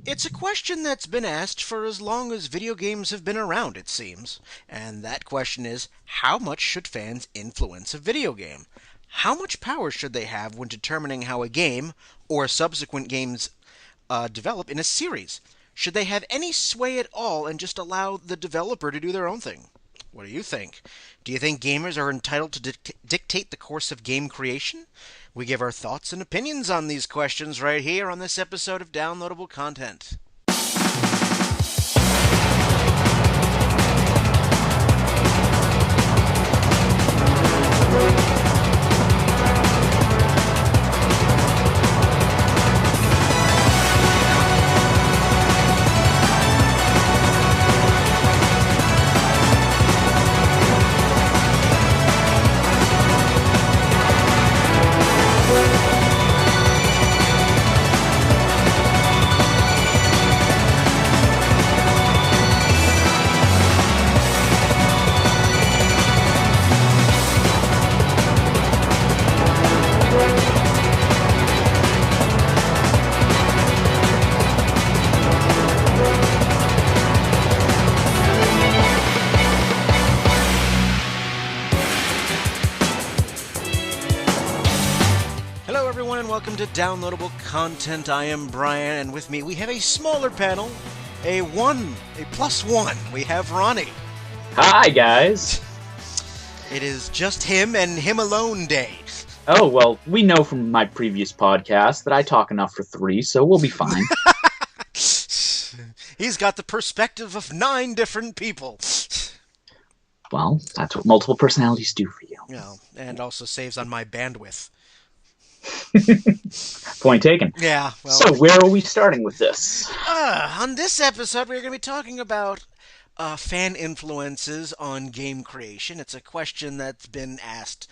It's a question that's been asked for as long as video games have been around, it seems. And that question is, how much should fans influence a video game? How much power should they have when determining how a game, or subsequent games, develop in a series? Should they have any sway at all and just allow the developer to do their own thing? What do you think? Do you think gamers are entitled to dictate the course of game creation? We give our thoughts and opinions on these questions right here on this episode of Downloadable Content. Hello everyone and welcome to Downloadable Content. I am Brian, and with me we have a smaller panel, a plus one. We have Ronnie. Hi, guys. It is just him and him alone day. Oh, well, we know from my previous podcast that I talk enough for three, so we'll be fine. He's got the perspective of 9 different people. Well, that's what multiple personalities do for you. Yeah, and also saves on my bandwidth. Point taken. Yeah, well... So, where are we starting with this? On this episode, we're going to be talking about fan influences on game creation. It's a question that's been asked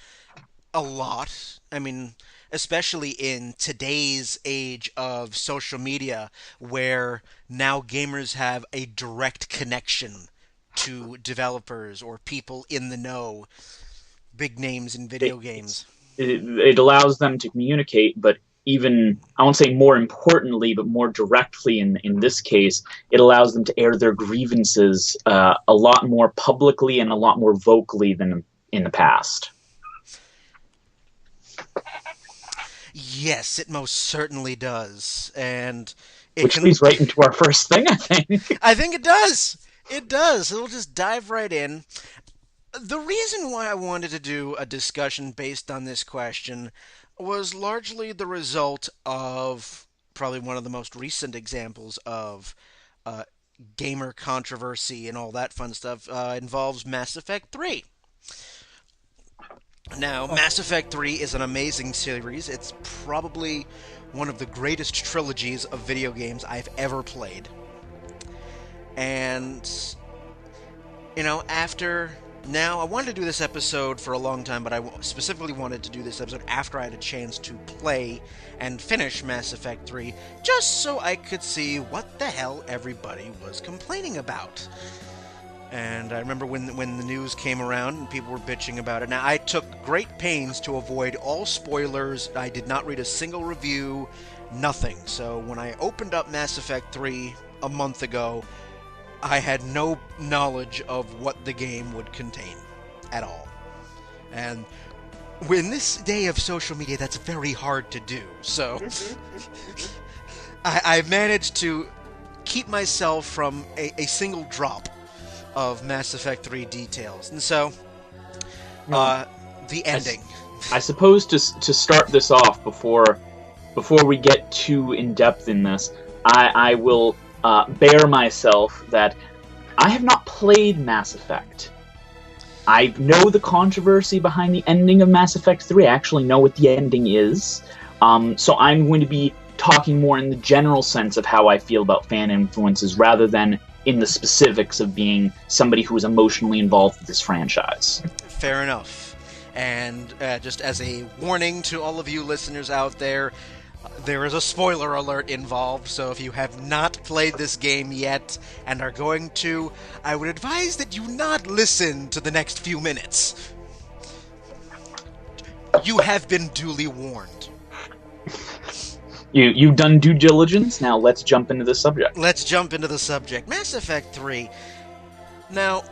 a lot. I mean, especially in today's age of social media, where now gamers have a direct connection to developers or people in the know, big names in video games. It allows them to communicate, but even, I won't say more importantly, but more directly in this case, it allows them to air their grievances a lot more publicly and a lot more vocally than in the past. Yes, it most certainly does. And which leads right into our first thing, I think. I think it does. It does. It'll just dive right in. The reason why I wanted to do a discussion based on this question was largely the result of probably one of the most recent examples of gamer controversy and all that fun stuff involves Mass Effect 3. Now, Mass Effect 3 is an amazing series. It's probably one of the greatest trilogies of video games I've ever played. And, you know, Now, I wanted to do this episode for a long time, but I specifically wanted to do this episode after I had a chance to play and finish Mass Effect 3, just so I could see what the hell everybody was complaining about. And I remember when the news came around and people were bitching about it. Now, I took great pains to avoid all spoilers. I did not read a single review, nothing. So when I opened up Mass Effect 3 a month ago, I had no knowledge of what the game would contain at all. And in this day of social media, that's very hard to do. So I managed to keep myself from a single drop of Mass Effect 3 details. And so, the ending. I suppose to start this off, before we get too in-depth in this, I will... bear myself that I have not played Mass Effect. I know the controversy behind the ending of Mass Effect 3. I actually know what the ending is. So I'm going to be talking more in the general sense of how I feel about fan influences rather than in the specifics of being somebody who is emotionally involved with this franchise. Fair enough. And just as a warning to all of you listeners out there, there is a spoiler alert involved, so if you have not played this game yet and are going to, I would advise that you not listen to the next few minutes. You have been duly warned. You've done due diligence. Now let's jump into the subject. Let's jump into the subject. Mass Effect 3. Now,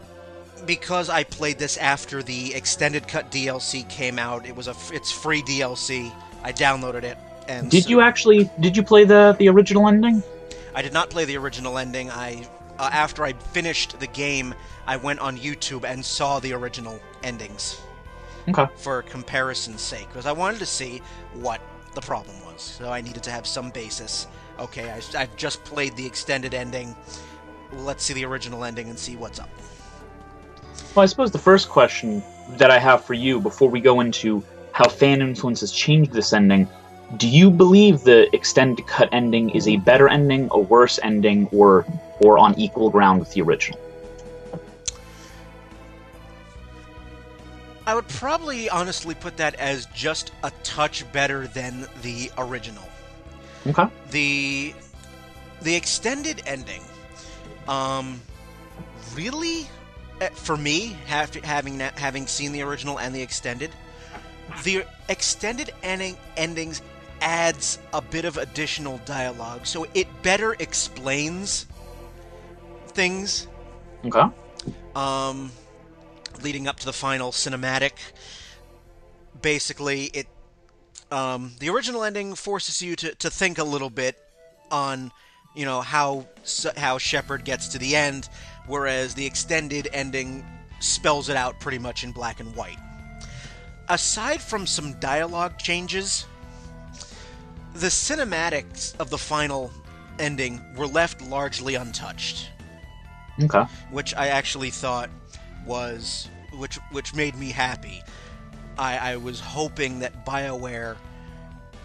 because I played this after the extended cut DLC came out, it's free DLC. I downloaded it. And did you play the original ending? I did not play the original ending. After I finished the game, I went on YouTube and saw the original endings. Okay. For comparison's sake, because I wanted to see what the problem was. So I needed to have some basis. Okay, I've just played the extended ending. Let's see the original ending and see what's up. Well, I suppose the first question that I have for you before we go into how fan influence has changed this ending, do you believe the extended cut ending is a better ending, a worse ending, or on equal ground with the original? I would probably honestly put that as just a touch better than the original. Okay. The extended ending, really, for me, having seen the original and the extended endings adds a bit of additional dialogue, so it better explains things. Okay. Leading up to the final cinematic. Basically, the original ending forces you to think a little bit on, how Shepard gets to the end, whereas the extended ending spells it out pretty much in black and white. Aside from some dialogue changes, the cinematics of the final ending were left largely untouched. Okay. Which I actually thought which made me happy. I was hoping that BioWare,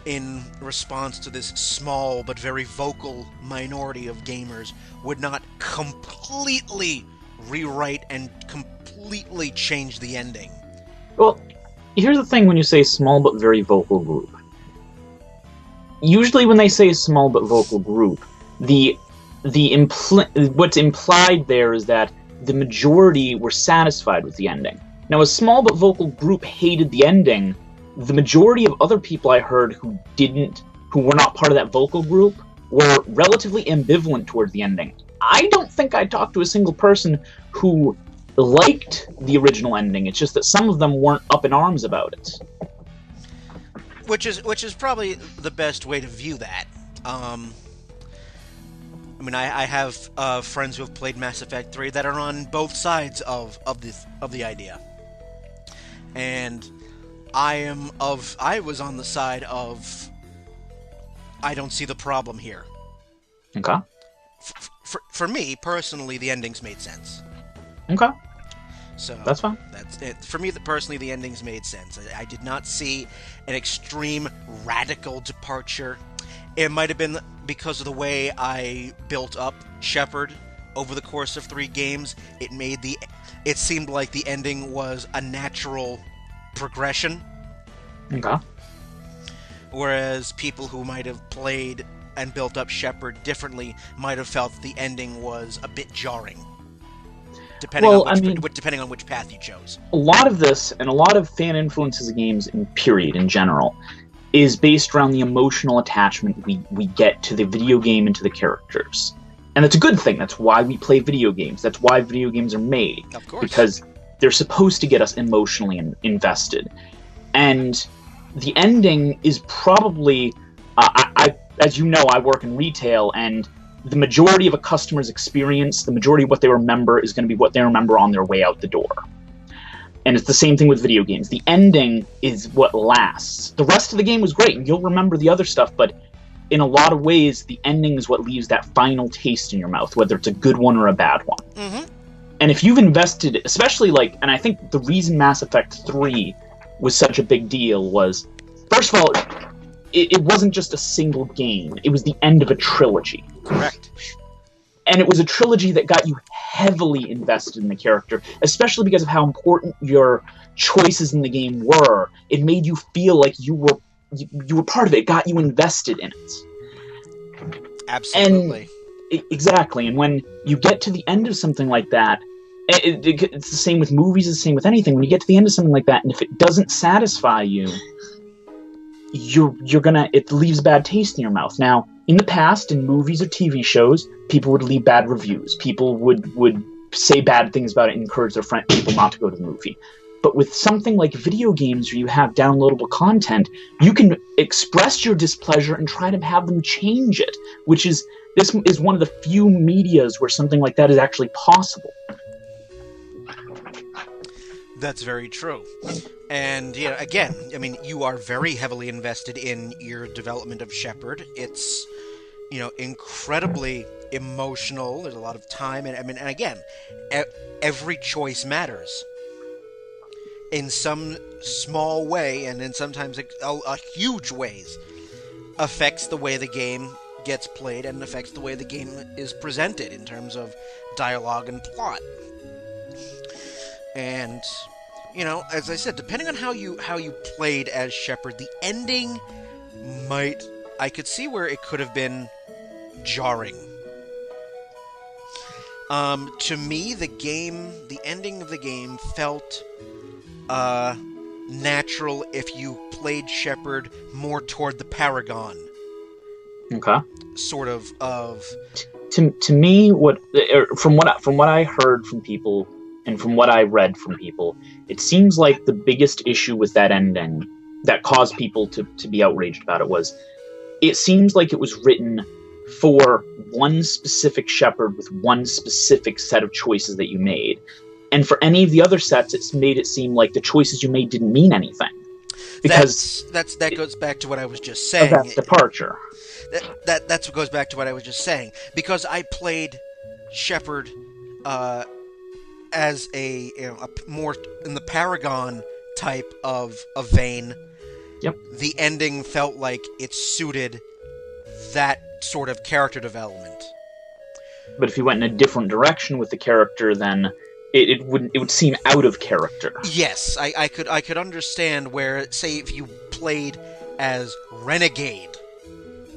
in response to this small but very vocal minority of gamers, would not completely rewrite and completely change the ending. Well, here's the thing when you say small but very vocal group. Usually when they say small but vocal group, what's implied there is that the majority were satisfied with the ending. Now, a small but vocal group hated the ending. The majority of other people I heard who were not part of that vocal group, were relatively ambivalent towards the ending. I don't think I talked to a single person who liked the original ending. It's just that some of them weren't up in arms about it. Which is probably the best way to view that. I have friends who have played Mass Effect 3 that are on both sides of the idea, and I was on the side of I don't see the problem here. Okay. For me personally, the endings made sense. Okay. So that's fine. That's it. For me, personally, the endings made sense. I did not see an extreme radical departure. It might have been because of the way I built up Shepard over the course of 3 games. It seemed like the ending was a natural progression. Okay. Whereas people who might have played and built up Shepard differently might have felt the ending was a bit jarring. Depending on which path you chose. A lot of this, and a lot of fan influences of games in general, is based around the emotional attachment we get to the video game and to the characters. And that's a good thing. That's why we play video games. That's why video games are made. Of course. Because they're supposed to get us emotionally invested. And the ending is probably... as you know, I work in retail, and the majority of a customer's experience, the majority of what they remember is going to be what they remember on their way out the door. And it's the same thing with video games. The ending is what lasts. The rest of the game was great, and you'll remember the other stuff, but in a lot of ways, the ending is what leaves that final taste in your mouth, whether it's a good one or a bad one. Mm-hmm. And if you've invested, especially and I think the reason Mass Effect 3 was such a big deal was, first of all, it wasn't just a single game. It was the end of a trilogy. Correct. And it was a trilogy that got you heavily invested in the character, especially because of how important your choices in the game were. It made you feel like you were part of it. It got you invested in it. Absolutely. Exactly. And when you get to the end of something like that, it's the same with movies, it's the same with anything. When you get to the end of something like that, and if it doesn't satisfy you, it leaves a bad taste in your mouth. Now, in the past, in movies or TV shows, people would leave bad reviews. People would say bad things about it and encourage their people not to go to the movie. But with something like video games where you have downloadable content, you can express your displeasure and try to have them change it, this is one of the few medias where something like that is actually possible. That's very true. And, again, I mean, you are very heavily invested in your development of Shepard. It's, incredibly emotional. There's a lot of time. And again, every choice matters in some small way, and in sometimes a huge ways, affects the way the game gets played and affects the way the game is presented in terms of dialogue and plot. And, as I said, depending on how you played as Shepard, the ending I could see where it could have been jarring. To me, the ending of the game felt natural if you played Shepard more toward the Paragon. Okay. Sort of. To me, from what I heard from people and from what I read from people, it seems like the biggest issue with that ending that caused people to be outraged about it seems like it was written for one specific Shepard with one specific set of choices that you made. And for any of the other sets, it's made it seem like the choices you made didn't mean anything. Because that goes back to what I was just saying. That's departure. That's what goes back to what I was just saying. Because I played Shepard as a more in the Paragon type of vein. Yep. The ending felt like it suited that sort of character development. But if you went in a different direction with the character, then it would seem out of character. Yes, I could understand where, say, if you played as Renegade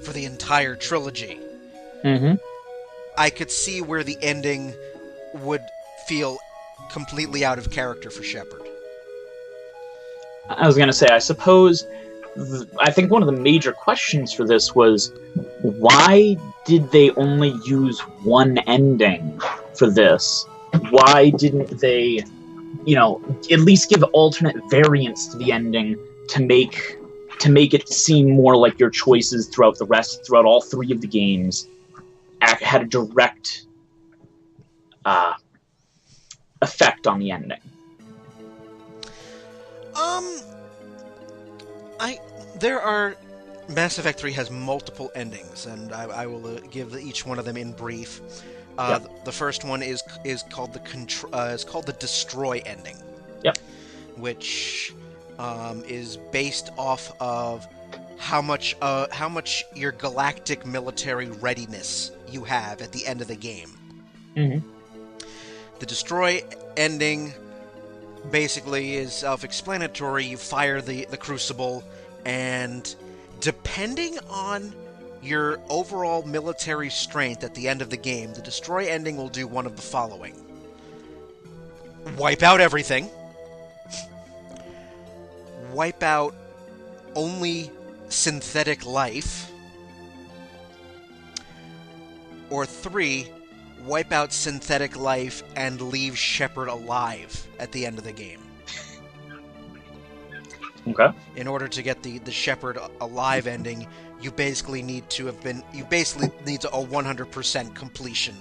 for the entire trilogy, I could see where the ending would feel completely out of character for Shepard. I was going to say, I suppose, I think one of the major questions for this was, why did they only use one ending for this? Why didn't they, at least give alternate variants to the ending to make it seem more like your choices throughout all three of the games had a direct effect on the ending? Mass Effect 3 has multiple endings, and I will give each one of them in brief. Yep. The first one is called the Destroy ending. Yep. Which is based off of how much your galactic military readiness you have at the end of the game. Mm-hmm. The Destroy ending basically is self-explanatory. You fire the Crucible, and depending on your overall military strength at the end of the game, the Destroy ending will do one of the following. Wipe out everything. Wipe out only synthetic life. Or 3, wipe out synthetic life and leave Shepard alive at the end of the game. Okay. In order to get the Shepard alive ending, you basically need a 100% completion.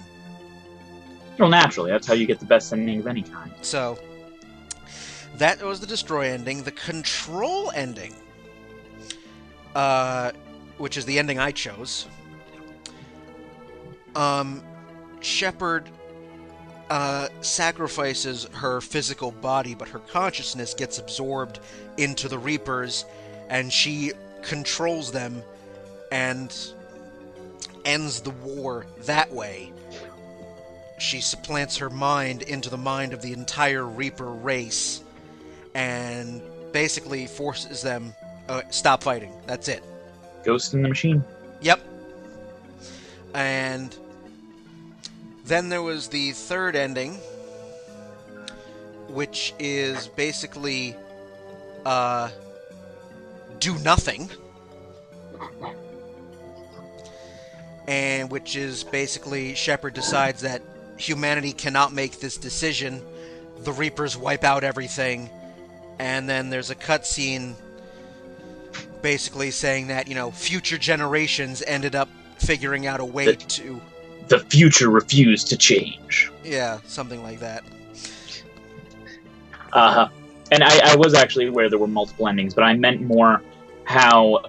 Well, naturally, that's how you get the best ending of any kind. So, that was the Destroy ending. The Control ending, which is the ending I chose. Shepard sacrifices her physical body, but her consciousness gets absorbed into the Reapers, and she controls them and ends the war that way. She supplants her mind into the mind of the entire Reaper race and basically forces them stop fighting. That's it. Ghost in the Machine. Yep. And then there was the third ending, which is basically do nothing. and which is basically Shepard decides that humanity cannot make this decision. The Reapers wipe out everything, and then there's a cutscene basically saying that, future generations ended up figuring out a way to... The future refused to change. Yeah, something like that. And I was actually aware there were multiple endings, but I meant more how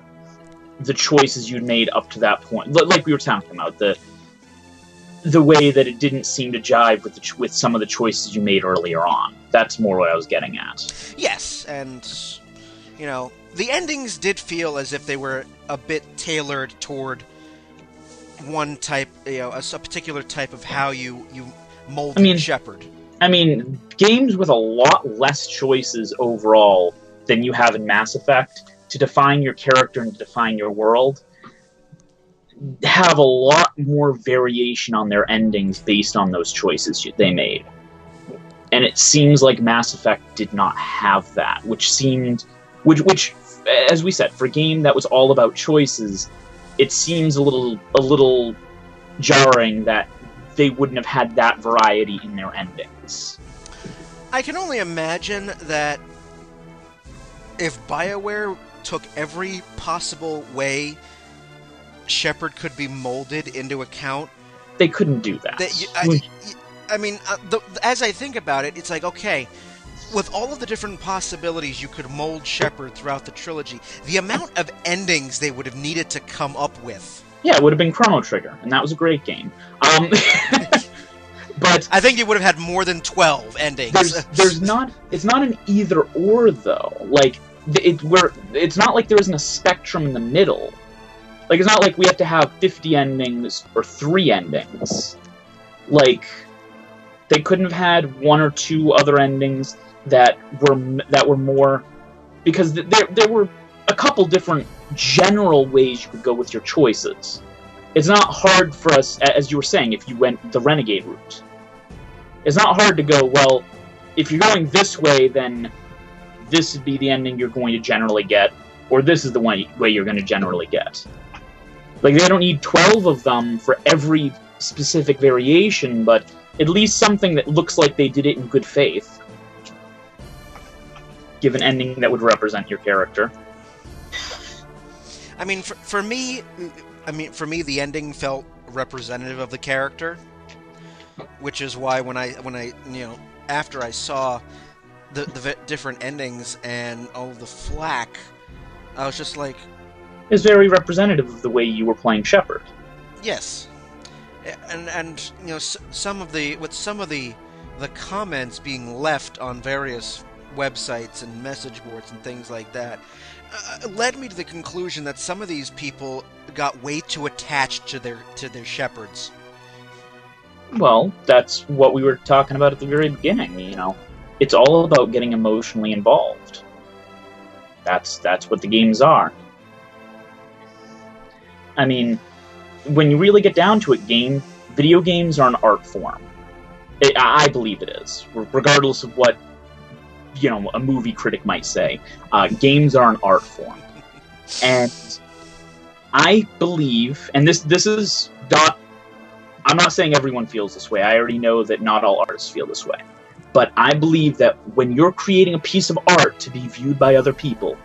the choices you'd made up to that point, like we were talking about, the way that it didn't seem to jive with some of the choices you made earlier on. That's more what I was getting at. Yes, and, the endings did feel as if they were a bit tailored toward one type, a particular type of how you molded Shepard. I mean, games with a lot less choices overall than you have in Mass Effect to define your character and to define your world have a lot more variation on their endings based on those choices they made. And it seems like Mass Effect did not have that, which, as we said, for a game that was all about choices, it seems a little jarring that they wouldn't have had that variety in their endings. I can only imagine that if BioWare took every possible way Shepard could be molded into account... They couldn't do that. As I think about it, it's like, okay, with all of the different possibilities you could mold Shepard throughout the trilogy, the amount of endings they would have needed to come up with... Yeah, it would have been Chrono Trigger, and that was a great game. But I think you would have had more than 12 endings. It's not an either-or, though. Like, it's not like there isn't a spectrum in the middle. Like, it's not like we have to have 50 endings or 3 endings. Like, they couldn't have had 1 or 2 other endings that were more... Because there were a couple different general ways you could go with your choices. It's not hard for us, as you were saying, if you went the Renegade route. It's not hard to go, well, if you're going this way, then this would be the ending you're going to generally get, or this is the way you're going to generally get. Like, they don't need 12 of them for every specific variation, but at least something that looks like they did it in good faith. Give an ending that would represent your character. I mean, for me, the ending felt representative of the character, which is why when I after I saw the different endings and all of the flack, I was just like, it's very representative of the way you were playing Shepard. Yes, and some of the comments being left on various websites and message boards and things like that led me to the conclusion that some of these people got way too attached to their Shepards. Well, that's what we were talking about at the very beginning, It's all about getting emotionally involved. That's what the games are. I mean, when you really get down to it, video games are an art form. I believe it is, regardless of what a movie critic might say. Games are an art form. And I believe, and this is not... I'm not saying everyone feels this way. I already know that not all artists feel this way. But I believe that when you're creating a piece of art to be viewed by other people,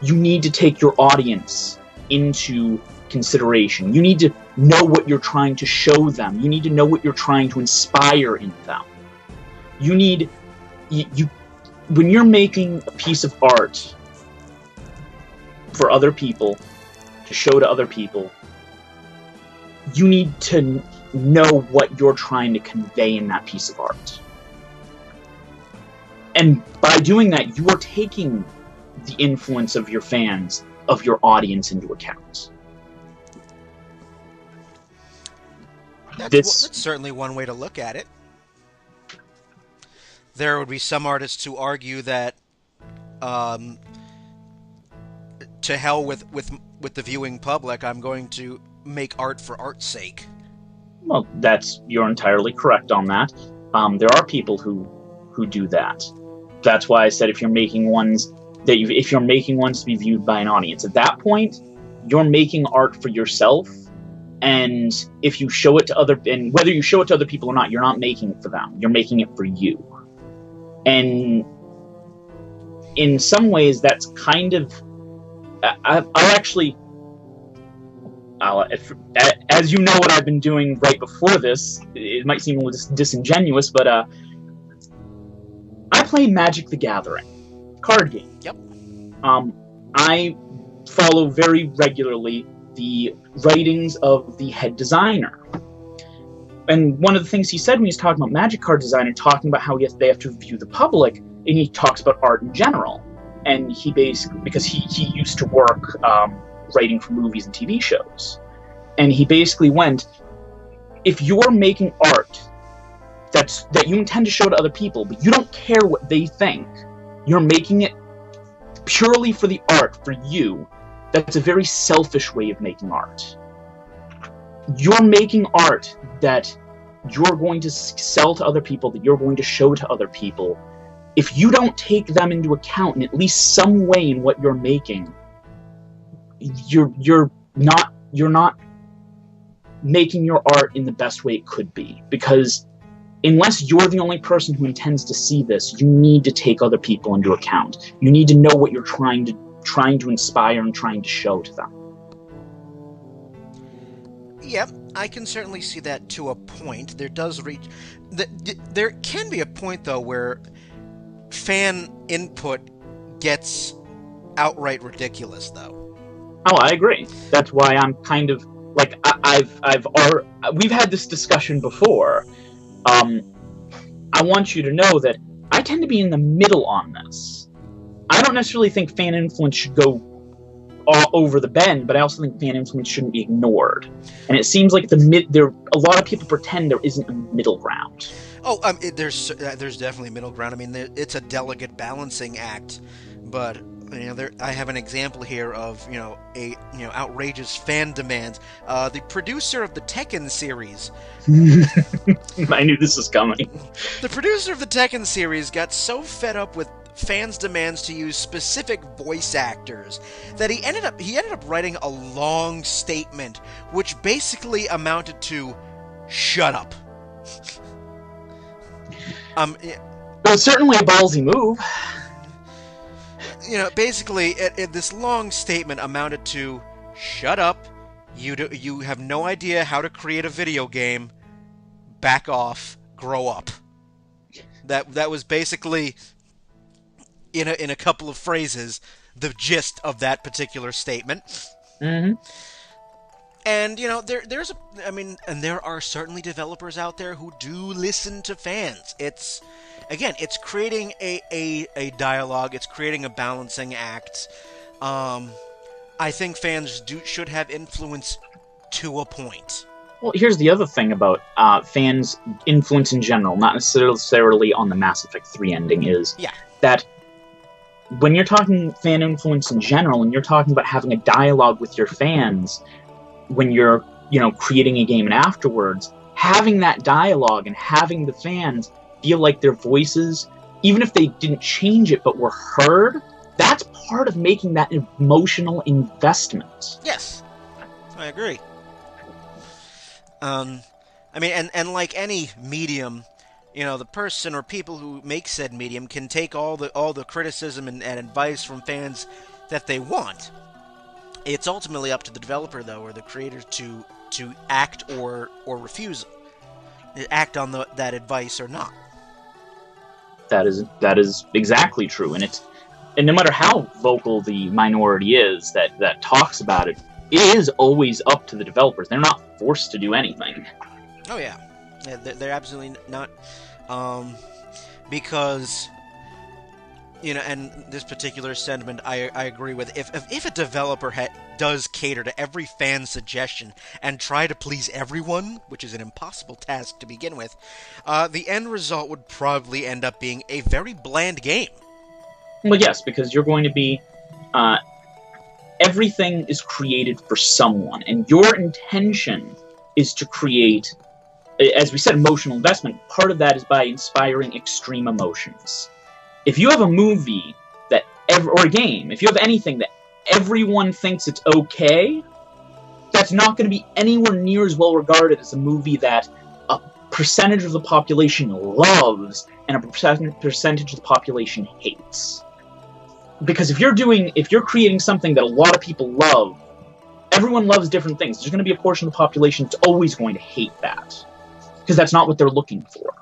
you need to take your audience into consideration. You need to know what you're trying to show them. You need to know what you're trying to inspire in them. When you're making a piece of art for other people, to show to other people, you need to know what you're trying to convey in that piece of art. And by doing that, you are taking the influence of your fans, of your audience, into account. That's certainly one way to look at it. There would be some artists who argue that to hell with the viewing public, I'm going to make art for art's sake. Well, you're entirely correct on that. There are people who do that. That's why I said if you're making ones to be viewed by an audience, at that point, you're making art for yourself, And if you show it to and whether you show it to other people or not, you're not making it for them. You're making it for you. And in some ways, that's kind of... as you know what I've been doing right before this, it might seem a little disingenuous, but I play Magic the Gathering card game. Yep. I follow very regularly the writings of the head designer. And one of the things he said when he's talking about Magic card designer, talking about how they have to review the public, and he talks about art in general. And he basically, because he used to work writing for movies and TV shows. And he basically went, if you're making art that you intend to show to other people, but you don't care what they think, you're making it purely for the art, for you, that's a very selfish way of making art. You're making art that you're going to sell to other people, that you're going to show to other people. If you don't take them into account in at least some way in what you're making, you're not making your art in the best way it could be. Because unless you're the only person who intends to see this, you need to take other people into account. You need to know what you're trying to inspire and trying to show to them. Yep, I can certainly see that to a point. There can be a point, though, where fan input gets outright ridiculous, though. Oh, I agree. That's why I'm kind of like we've had this discussion before. I want you to know that I tend to be in the middle on this. I don't necessarily think fan influence should go all over the bend, but I also think fan influence shouldn't be ignored. And it seems like a lot of people pretend there isn't a middle ground. Oh, there's definitely a middle ground. I mean, it's a delicate balancing act, but I have an example here of outrageous fan demands. The producer of the Tekken series. I knew this was coming. The producer of the Tekken series got so fed up with fans' demands to use specific voice actors that he ended up writing a long statement which basically amounted to "shut up." It was certainly a ballsy move. Basically, this long statement amounted to, "Shut up, you have no idea how to create a video game, back off, grow up." That was basically, in a couple of phrases, the gist of that particular statement. Mm-hmm. And, there are certainly developers out there who do listen to fans. It's creating a dialogue, it's creating a balancing act. I think fans should have influence to a point. Well, here's the other thing about fans' influence in general, not necessarily on the Mass Effect 3 ending, is that when you're talking fan influence in general, and you're talking about having a dialogue with your fans, when you're, creating a game and afterwards, having that dialogue and having the fans feel like their voices, even if they didn't change it but were heard, that's part of making that emotional investment. Yes, I agree. And like any medium, the person or people who make said medium can take all the criticism and advice from fans that they want. It's ultimately up to the developer, though, or the creator to act or refuse, act on that advice or not. That is exactly true, and no matter how vocal the minority is that talks about it, it is always up to the developers. They're not forced to do anything. Oh yeah, they're absolutely not, because. And this particular sentiment I agree with. If a developer does cater to every fan suggestion and try to please everyone, which is an impossible task to begin with, the end result would probably end up being a very bland game. Well, yes, because you're going to be... everything is created for someone, and your intention is to create, as we said, emotional investment. Part of that is by inspiring extreme emotions. If you have a movie or a game, if you have anything that everyone thinks it's okay, that's not going to be anywhere near as well regarded as a movie that a percentage of the population loves and a percentage of the population hates. Because if you're creating something that a lot of people love, everyone loves different things. There's going to be a portion of the population that's always going to hate that. Because that's not what they're looking for.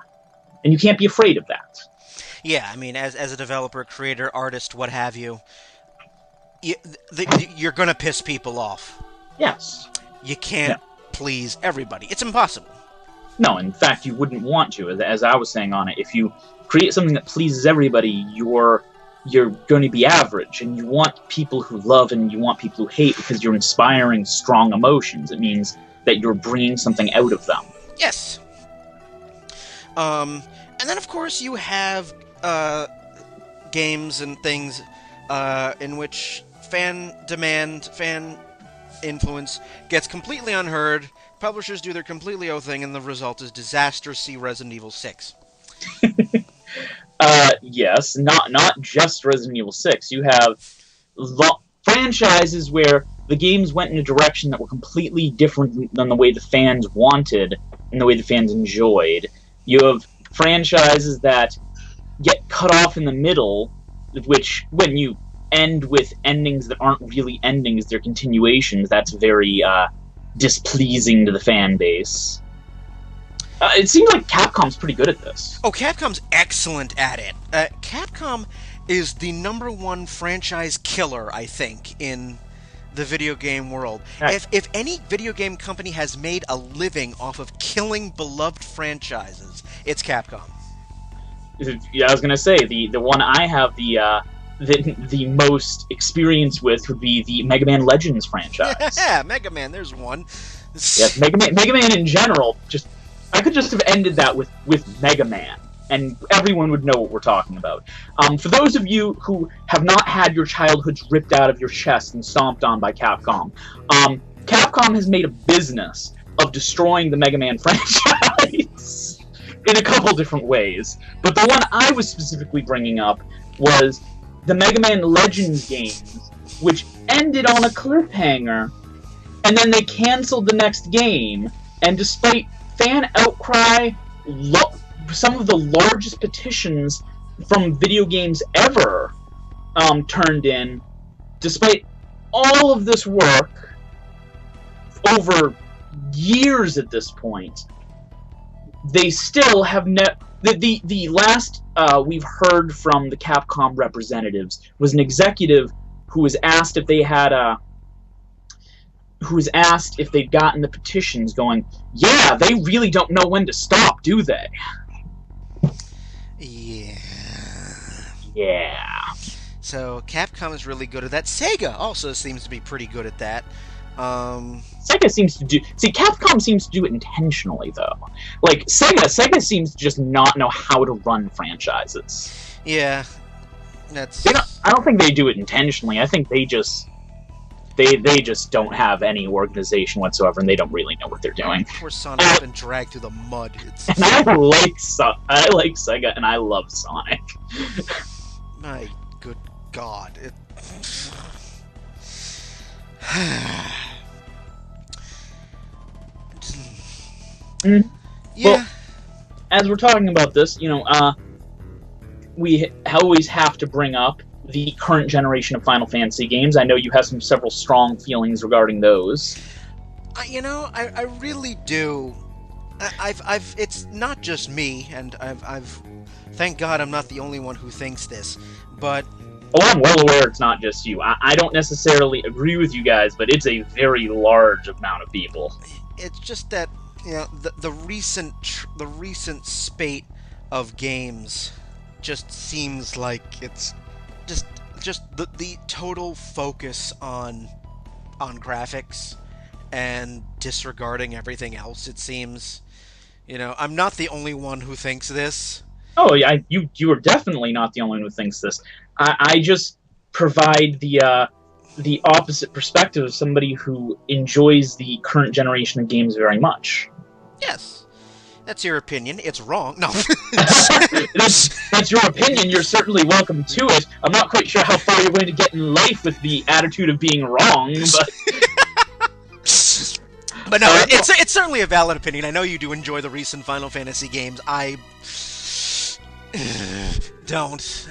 And you can't be afraid of that. Yeah, I mean, as a developer, creator, artist, what have you, you're going to piss people off. Yes. You can't please everybody. It's impossible. No, in fact, you wouldn't want to. As I was saying on it, if you create something that pleases everybody, you're going to be average, and you want people who love and you want people who hate because you're inspiring strong emotions. It means that you're bringing something out of them. Yes. And then, of course, you have games and things in which fan demand, fan influence gets completely unheard, publishers do their completely own thing, and the result is disaster. See Resident Evil 6. Yes, not just Resident Evil 6. You have franchises where the games went in a direction that were completely different than the way the fans wanted and the way the fans enjoyed. You have franchises that get cut off in the middle, which, when you end with endings that aren't really endings, they're continuations, that's very displeasing to the fan base. It seems like Capcom's pretty good at this. Oh, Capcom's excellent at it. Capcom is the #1 franchise killer, I think, in the video game world. If any video game company has made a living off of killing beloved franchises, it's Capcom. Yeah, I was gonna say the one I have the most experience with would be the Mega Man Legends franchise. Yeah, Mega Man. There's one. Yes, Mega Man in general. I could just have ended that with Mega Man, and everyone would know what we're talking about. For those of you who have not had your childhoods ripped out of your chest and stomped on by Capcom, Capcom has made a business of destroying the Mega Man franchise in a couple different ways. But the one I was specifically bringing up was the Mega Man Legends games, which ended on a cliffhanger, and then they canceled the next game, and despite fan outcry, some of the largest petitions from video games ever turned in, despite all of this work over years at this point, they still have the last we've heard from the Capcom representatives was an executive who was asked if they had if they'd gotten the petitions, going, yeah, they really don't know when to stop, do they? Yeah. So Capcom is really good at that. Sega also seems to be pretty good at that. Sega seems to do... See, Capcom seems to do it intentionally, though. Like, Sega seems to just not know how to run franchises. Yeah. That's... I don't think they do it intentionally. I think they just... They just don't have any organization whatsoever, and they don't really know what they're doing. Poor Sonic's been dragged through the mud. And I like Sega, and I love Sonic. My good God. Yeah. Well, as we're talking about this, we always have to bring up the current generation of Final Fantasy games. I know you have several strong feelings regarding those. I really do. It's not just me, and I've thank God I'm not the only one who thinks this, but... Oh, I'm well aware it's not just you. I don't necessarily agree with you guys, but it's a very large amount of people. It's just that, the recent spate of games just seems like it's just the total focus on graphics and disregarding everything else, it seems. I'm not the only one who thinks this. Oh, yeah, you are definitely not the only one who thinks this. I just provide the opposite perspective of somebody who enjoys the current generation of games very much. Yes. That's your opinion. It's wrong. No. That's your opinion. You're certainly welcome to it. I'm not quite sure how far you're going to get in life with the attitude of being wrong, but... But no, it's certainly a valid opinion. I know you do enjoy the recent Final Fantasy games. I don't.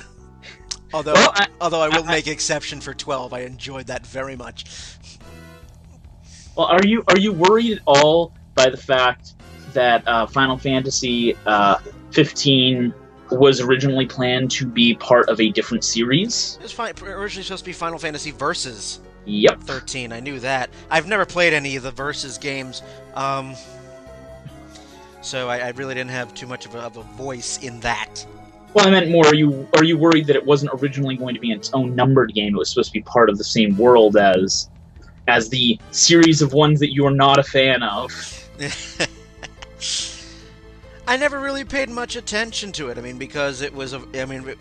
Although I will make exception for 12. I enjoyed that very much. Well, are you worried at all by the fact that Final Fantasy 15 was originally planned to be part of a different series? It was originally supposed to be Final Fantasy Versus. Yep. 13. I knew that. I've never played any of the Versus games, so I really didn't have too much of a voice in that. Well, I meant more. Are you worried that it wasn't originally going to be its own numbered game? It was supposed to be part of the same world as the series of ones that you are not a fan of. I never really paid much attention to it. I mean, because it was the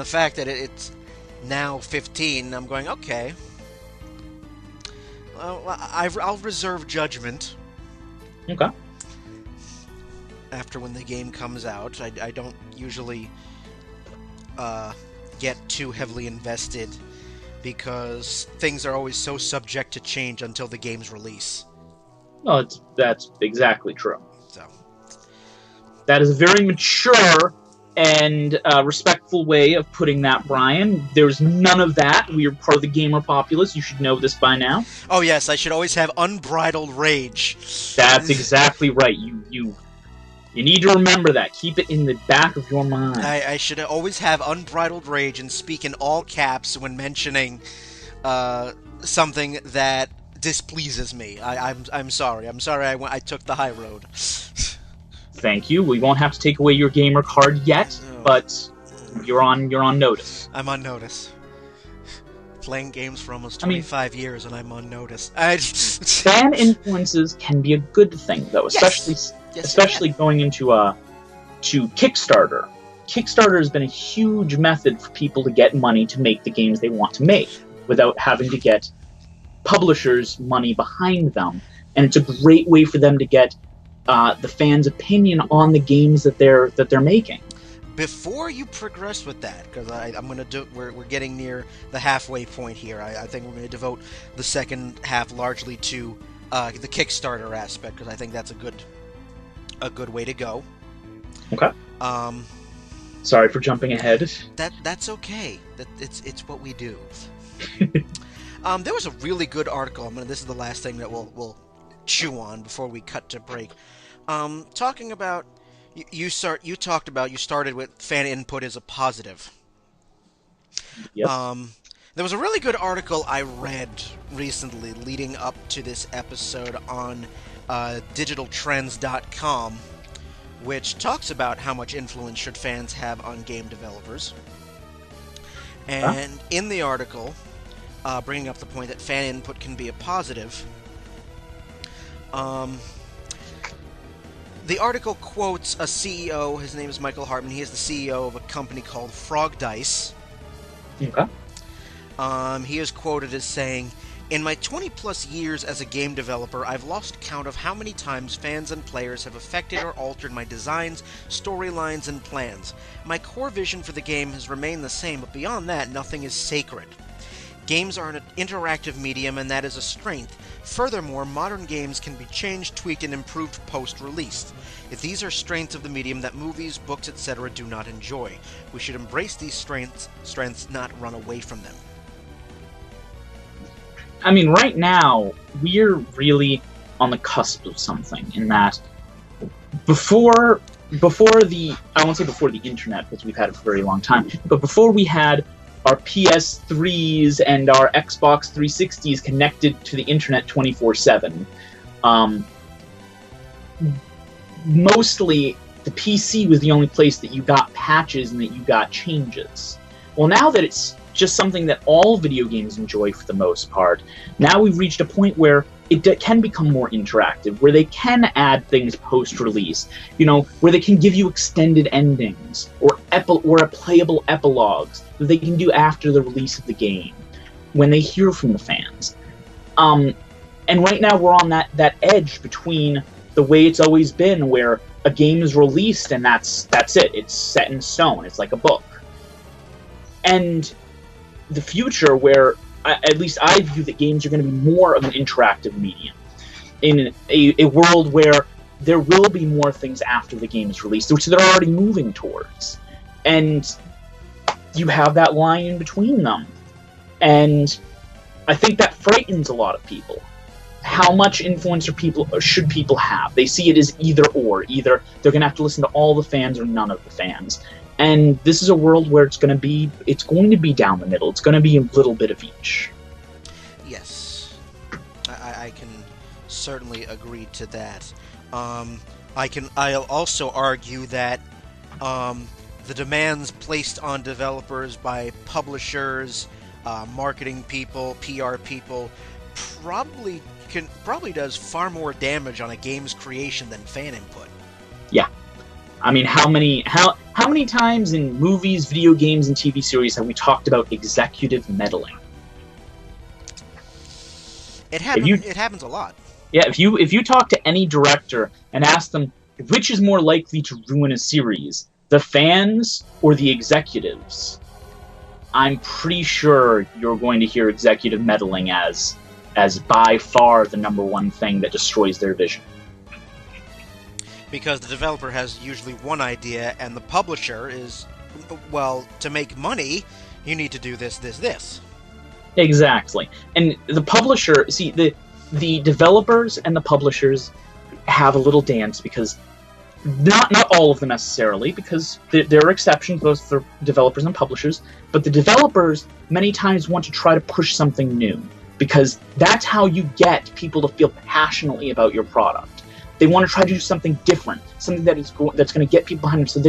fact that it's now 15. I'm going, okay. I'll reserve judgment. Okay. After when the game comes out, I don't usually get too heavily invested because things are always so subject to change until the game's release. Well, that's exactly true. So that is a very mature and respectful way of putting that, Brian. There's none of that. We are part of the gamer populace. You should know this by now. Oh yes, I should always have unbridled rage. That's exactly right. You need to remember that. Keep it in the back of your mind. I should always have unbridled rage and speak in all caps when mentioning something that displeases me. I'm sorry. I'm sorry I took the high road. Thank you. We won't have to take away your gamer card yet, but you're on notice. I'm on notice. Playing games for almost 25 years and I'm on notice. Fan influences can be a good thing, though, especially going into to Kickstarter. Kickstarter has been a huge method for people to get money to make the games they want to make without having to get publishers' money behind them, and it's a great way for them to get the fans' opinion on the games that they're making. Before you progress with that, because I'm going to do, we're getting near the halfway point here. I think we're going to devote the second half largely to the Kickstarter aspect, because I think that's a good way to go. Okay. Sorry for jumping ahead. That's okay. It's what we do. There was a really good article. This is the last thing that we'll chew on before we cut to break. Talking about you started with fan input as a positive. Yep. There was a really good article I read recently leading up to this episode on digitaltrends.com, which talks about how much influence should fans have on game developers. And in the article, bringing up the point that fan input can be a positive, the article quotes a CEO. His name is Michael Hartman. He is the CEO of a company called Frog Dice. Okay. He is quoted as saying, "In my 20-plus years as a game developer, I've lost count of how many times fans and players have affected or altered my designs, storylines, and plans. My core vision for the game has remained the same, but beyond that, nothing is sacred. Games are an interactive medium, and that is a strength. Furthermore, modern games can be changed, tweaked, and improved post-release. If these are strengths of the medium that movies, books, etc. do not enjoy, we should embrace these strengths, not run away from them." Right now, we're really on the cusp of something, in that before the, I won't say before the internet, because we've had it for a very long time, but before we had our PS3s and our Xbox 360s connected to the internet 24/7, mostly the PC was the only place that you got patches and that you got changes. Well, now that it's just something that all video games enjoy for the most part, now we've reached a point where it can become more interactive, where they can add things post-release, where they can give you extended endings or a playable epilogues that they can do after the release of the game, when they hear from the fans. And right now we're on that edge between the way it's always been, where a game is released and that's it. It's set in stone. It's like a book. And the future, where at least I view that games are going to be more of an interactive medium. in a world where there will be more things after the game is released, which they're already moving towards. And you have that line in between them. And I think that frightens a lot of people. How much influence should people have? They see it as either or. Either they're going to have to listen to all the fans or none of the fans. And this is a world where it's going to be down the middle. It's going to be a little bit of each. Yes. I can certainly agree to that. I'll also argue that the demands placed on developers by publishers, marketing people, PR people, probably does far more damage on a game's creation than fan input. Yeah. I mean, how many times in movies, video games, and TV series have we talked about executive meddling? It happens a lot. Yeah, if you talk to any director and ask them which is more likely to ruin a series, the fans or the executives, I'm pretty sure you're going to hear executive meddling as by far the number one thing that destroys their vision. Because the developer has usually one idea, and the publisher is, well, to make money, you need to do this, this, this. Exactly. And the publisher, see, the developers and the publishers have a little dance, because not all of them necessarily, because there are exceptions, both for developers and publishers, but the developers many times want to try to push something new, because that's how you get people to feel passionately about your product. They want to try to do something different, something that's going to get people behind them, so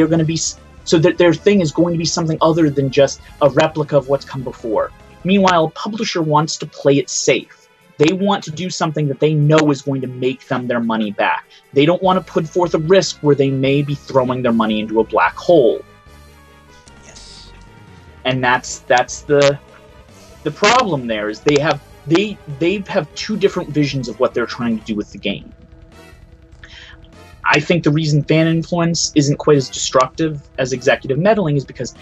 their thing is going to be something other than just a replica of what's come before. Meanwhile, a publisher wants to play it safe. They want to do something that they know is going to make them their money back. They don't want to put forth a risk where they may be throwing their money into a black hole. Yes. And that's the problem there, is they have two different visions of what they're trying to do with the game. I think the reason fan influence isn't quite as destructive as executive meddling is because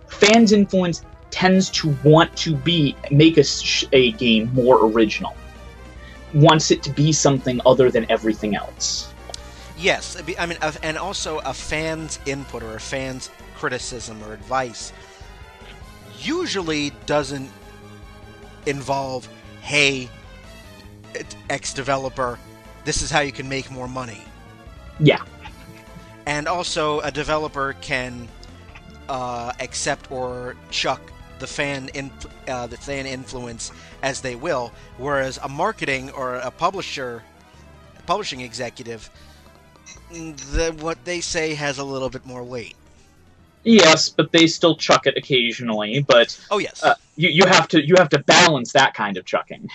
fans' influence tends to want to make a game more original. Wants it to be something other than everything else. Yes, I mean, and also a fan's input or a fan's criticism or advice usually doesn't involve, hey, ex-developer, this is how you can make more money. Yeah. And also, a developer can accept or chuck the fan influence as they will, whereas a marketing or a publishing executive, what they say has a little bit more weight. Yes, but they still chuck it occasionally. But oh yes, you have to balance that kind of chucking.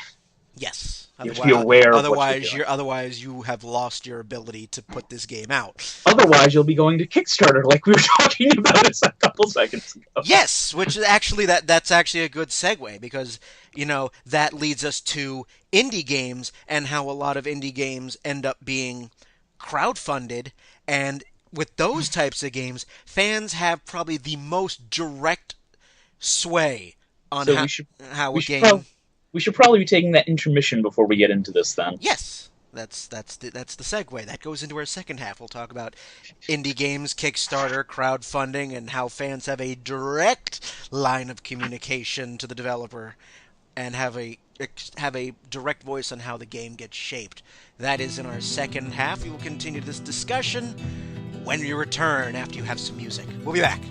Yes. You have to be aware of otherwise, otherwise you have lost your ability to put this game out. Otherwise, you'll be going to Kickstarter, like we were talking about a couple seconds ago. Yes, which is actually that's actually a good segue, because that leads us to indie games and how a lot of indie games end up being crowdfunded, and with those types of games, fans have probably the most direct sway on how a game. We should probably be taking that intermission before we get into this, then. Yes, that's the segue. That goes into our second half. We'll talk about indie games, Kickstarter, crowdfunding, and how fans have a direct line of communication to the developer and have a direct voice on how the game gets shaped. That is in our second half. We will continue this discussion when we return after you have some music. We'll be back.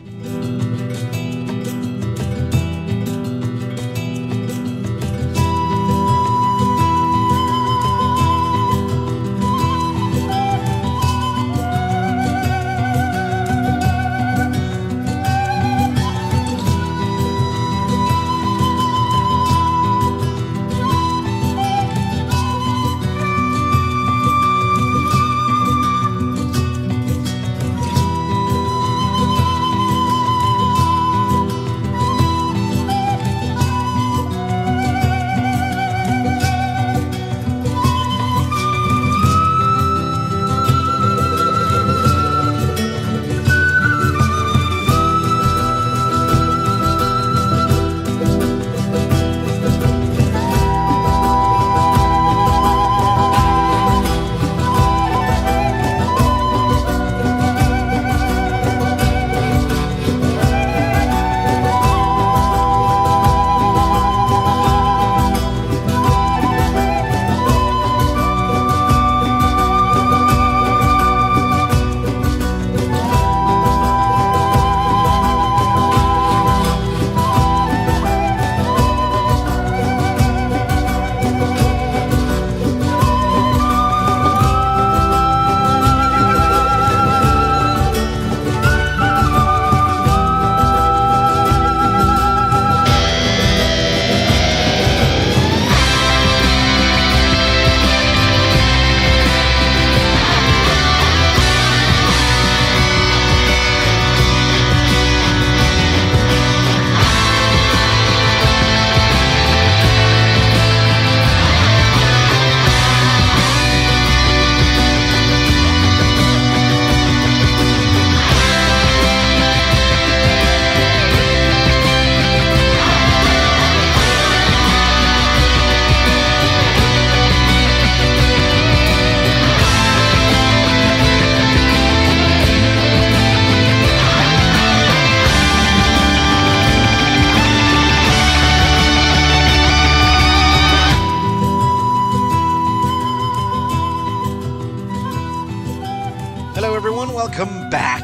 Hello, everyone. Welcome back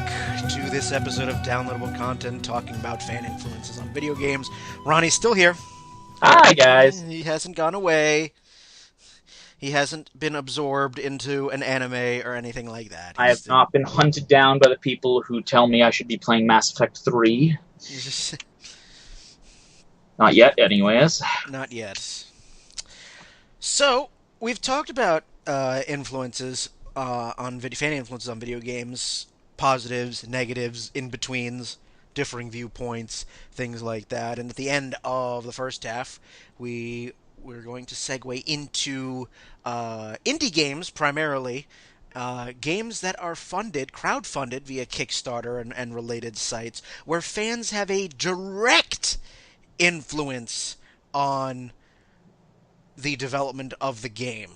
to this episode of Downloadable Content, talking about fan influences on video games. Ronnie's still here. Hi, guys. He hasn't gone away. He hasn't been absorbed into an anime or anything like that. I have not been hunted down by the people who tell me I should be playing Mass Effect 3. Not yet, anyways. Not yet. So, we've talked about influences fan influences on video games, positives, negatives, in-betweens, differing viewpoints, things like that. And at the end of the first half, we're going to segue into indie games primarily, games that are crowdfunded via Kickstarter and related sites, where fans have a direct influence on the development of the game.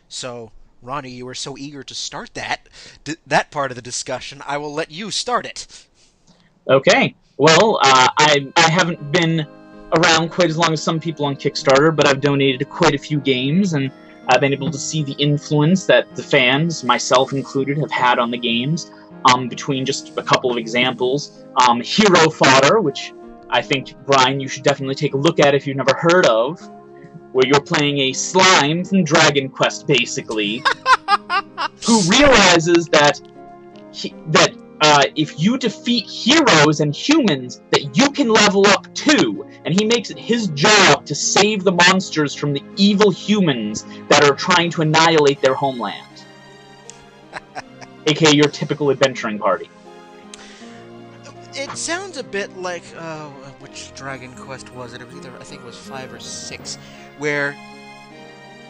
So, Ronnie, you were so eager to start that part of the discussion. I will let you start it. Okay. Well, I haven't been around quite as long as some people on Kickstarter, but I've donated quite a few games, and I've been able to see the influence that the fans, myself included, have had on the games. Between just a couple of examples, Hero Fodder, which I think, Brian, you should definitely take a look at if you've never heard of, where you're playing a slime from Dragon Quest, basically, who realizes that if you defeat heroes and humans, that you can level up too, and he makes it his job to save the monsters from the evil humans that are trying to annihilate their homeland. AKA your typical adventuring party. It sounds a bit like, which Dragon Quest was it? It was I think it was 5 or 6, where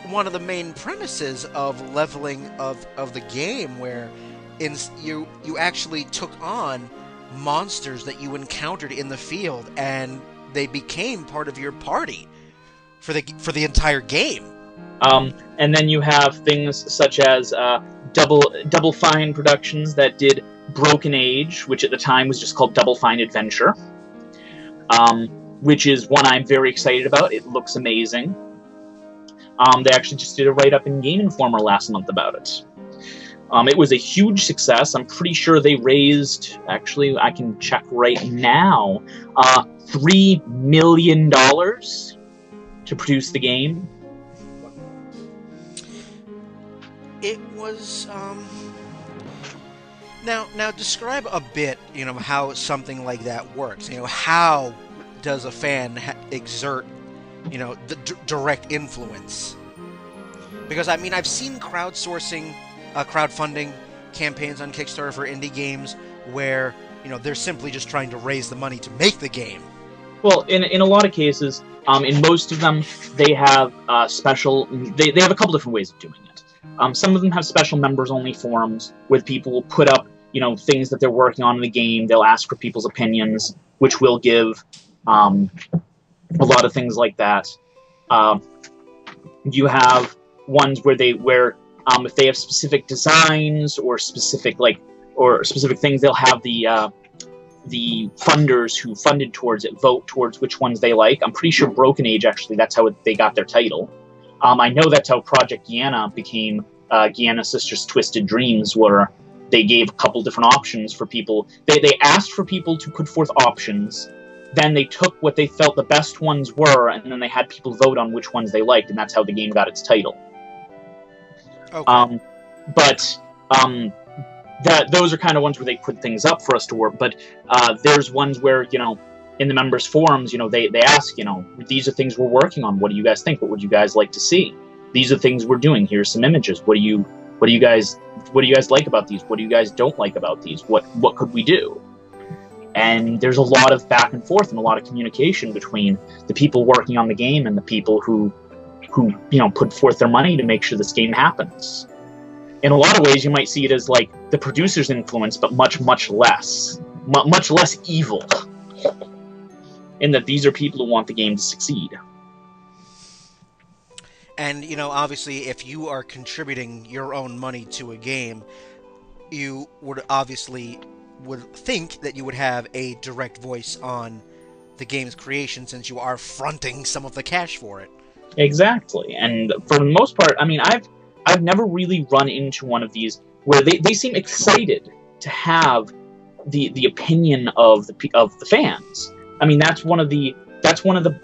one of the main premises of leveling of the game, where you actually took on monsters that you encountered in the field, and they became part of your party for the entire game. And then you have things such as Double Fine Productions that did Broken Age, which at the time was just called Double Fine Adventure, which is one I'm very excited about. It looks amazing. They actually just did a write-up in Game Informer last month about it. It was a huge success. I'm pretty sure they raised, actually, I can check right now, $3 million to produce the game. It was, Now describe a bit, how something like that works. How does a fan exert, the direct influence? Because, I've seen crowdfunding campaigns on Kickstarter for indie games where, they're simply just trying to raise the money to make the game. Well, in a lot of cases, in most of them, they have they have a couple different ways of doing it. Some of them have special members-only forums where people will put up, things that they're working on in the game. They'll ask for people's opinions, which will give a lot of things like that. You have ones where if they have specific designs or specific things, they'll have the funders who funded towards it vote towards which ones they like. I'm pretty sure Broken Age, actually, that's how they got their title. I know that's how Project Gianna became Gianna Sisters Twisted Dreams, where they gave a couple different options for people. They asked for people to put forth options, then they took what they felt the best ones were, and then they had people vote on which ones they liked, and that's how the game got its title. Okay. Those are kind of ones where they put things up for us to work, but there's ones where, in the members' forums, they ask, these are things we're working on. What do you guys think? What would you guys like to see? These are things we're doing. Here's some images. What do you guys like about these? What do you guys don't like about these? What could we do? And there's a lot of back and forth and a lot of communication between the people working on the game and the people who put forth their money to make sure this game happens. In a lot of ways, you might see it as like the producer's influence, but much less evil. In that these are people who want the game to succeed. And, obviously, if you are contributing your own money to a game, you would think that you would have a direct voice on the game's creation, since you are fronting some of the cash for it. Exactly. And for the most part, I've never really run into one of these where they seem excited to have the opinion of the fans. I mean, that's one of the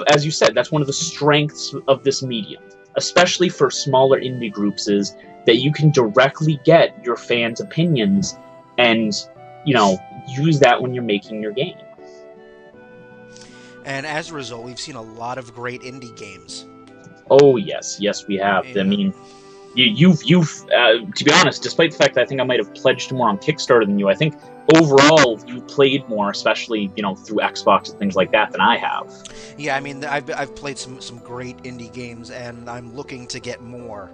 as you said, that's one of the strengths of this medium, especially for smaller indie groups, is that you can directly get your fans' opinions and, use that when you're making your game. And as a result, we've seen a lot of great indie games. Oh yes, we have. Yeah. I mean, you've to be honest, despite the fact that I think I might have pledged more on Kickstarter than you, I think overall you've played more, especially through Xbox and things like that, than I have. Yeah, I mean, I've played some great indie games, and I'm looking to get more.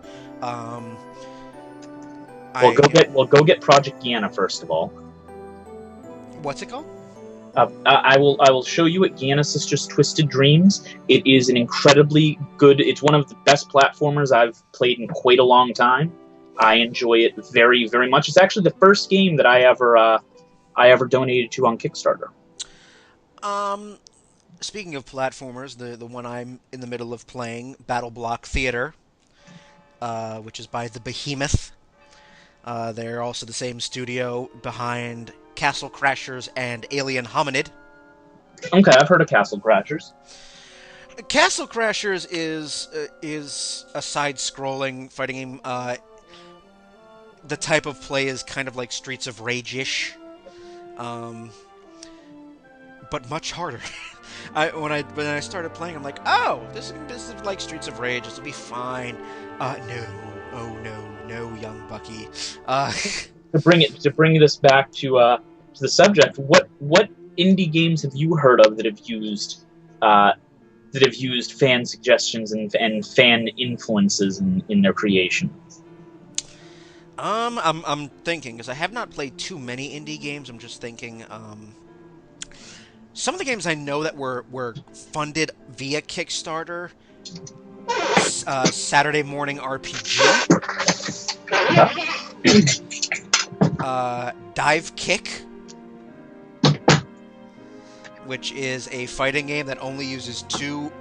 Go get Project Gianna first of all. What's it called? I will show you at Gianna Sisters Twisted Dreams. It is an incredibly good. It's one of the best platformers I've played in quite a long time. I enjoy it very, very much. It's actually the first game that I ever donated to on Kickstarter. Speaking of platformers, the one I'm in the middle of playing, Battle Block Theater, which is by the Behemoth. They're also the same studio behind Castle Crashers and Alien Hominid. Okay, I've heard of Castle Crashers. Castle Crashers is a side-scrolling fighting game. The type of play is kind of like Streets of Rage-ish, but much harder. When I started playing, I'm like, oh, this is like Streets of Rage. This will be fine. No, young Bucky. To bring this back to the subject, what indie games have you heard of that have used fan suggestions and fan influences in their creation? I'm thinking, because I have not played too many indie games. I'm just thinking. Some of the games I know that were funded via Kickstarter. Saturday Morning RPG. Dive Kick, which is a fighting game that only uses two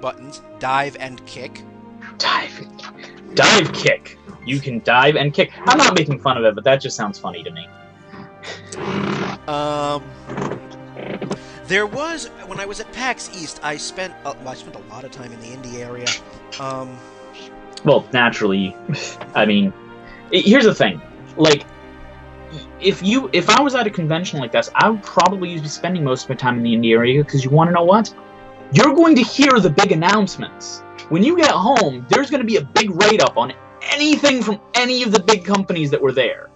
buttons, dive and kick. Dive kick. You can dive and kick. I'm not making fun of it, but that just sounds funny to me. There was, when I was at PAX East, I spent a lot of time in the indie area. Well, naturally, I mean, here's the thing. Like, if I was at a convention like this, I would probably be spending most of my time in the indie area, because you want to know what? You're going to hear the big announcements. When you get home, there's going to be a big write-up on anything from any of the big companies that were there.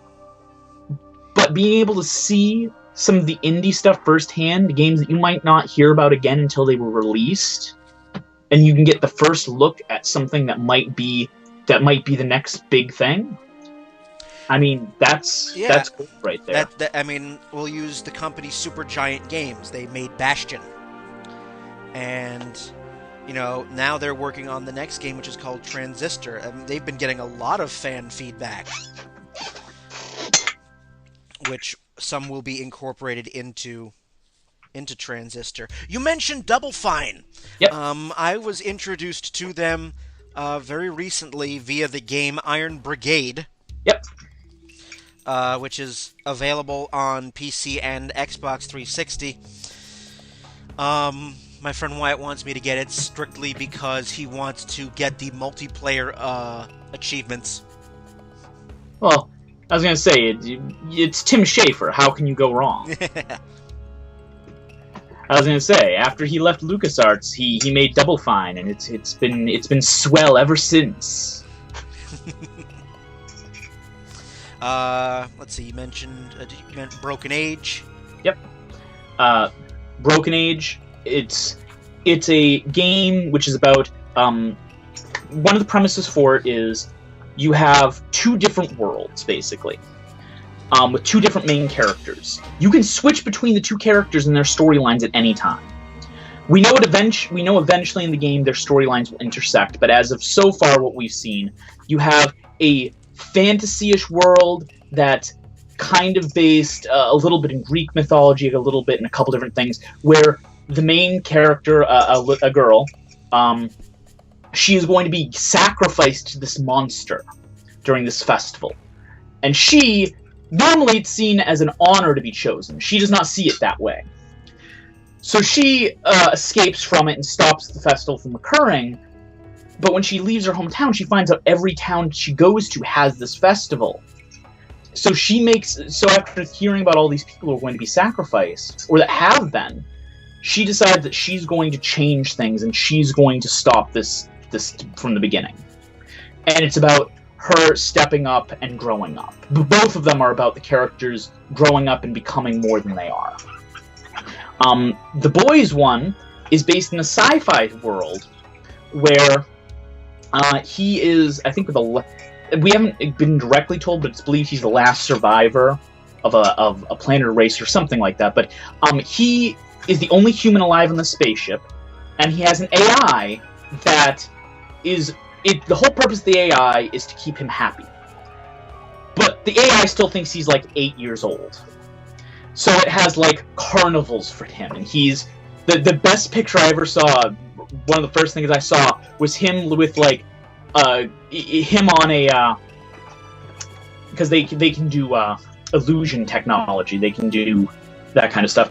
But being able to see some of the indie stuff firsthand, games that you might not hear about again until they were released, and you can get the first look at something that might be the next big thing. I mean, that's cool right there. I mean, we'll use the company Supergiant Games. They made Bastion, and now they're working on the next game, which is called Transistor. I mean, they've been getting a lot of fan feedback, which some will be incorporated into Transistor. You mentioned Double Fine. Yep. I was introduced to them very recently via the game Iron Brigade. Yep. Which is available on PC and Xbox 360. My friend Wyatt wants me to get it strictly because he wants to get the multiplayer achievements. Well, I was going to say, it's Tim Schafer. How can you go wrong? I was going to say, after he left LucasArts, he made Double Fine, and it's been swell ever since. Let's see, you mentioned Broken Age. Yep. Broken Age, it's a game which is about, one of the premises for it is you have two different worlds, basically, with two different main characters. You can switch between the two characters and their storylines at any time. We know eventually in the game their storylines will intersect, but as of so far what we've seen, you have a fantasy-ish world that's kind of based a little bit in Greek mythology, a little bit in a couple different things, where the main character, a girl, she is going to be sacrificed to this monster during this festival. And she, normally it's seen as an honor to be chosen. She does not see it that way. So she escapes from it and stops the festival from occurring. But when she leaves her hometown, she finds out every town she goes to has this festival. So after hearing about all these people who are going to be sacrificed, or that have been, she decides that she's going to change things and she's going to stop this from the beginning. And it's about her stepping up and growing up. Both of them are about the characters growing up and becoming more than they are. The boys one is based in a sci-fi world where he is, I think, we haven't been directly told, but it's believed he's the last survivor of a planet or race or something like that. But he is the only human alive on the spaceship, and he has an AI that is... the whole purpose of the AI is to keep him happy. But the AI still thinks he's like 8 years old. So it has like carnivals for him, and he's... The best picture I ever saw, one of the first things I saw, was him with like him on a because they can do illusion technology, they can do that kind of stuff,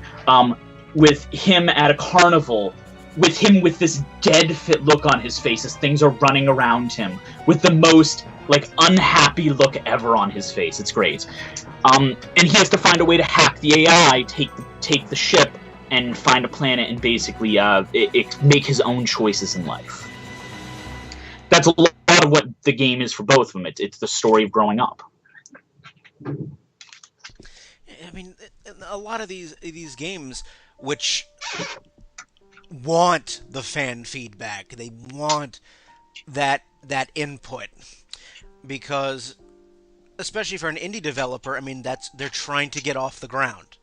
with him at a carnival, with him with this dead fit look on his face as things are running around him, with the most like unhappy look ever on his face. It's great. And he has to find a way to hack the AI, take the ship and find a planet and basically make his own choices in life. That's a lot of what the game is for both of them. It's the story of growing up. I mean, a lot of these games, which want the fan feedback, they want that input, because especially for an indie developer, I mean, they're trying to get off the ground,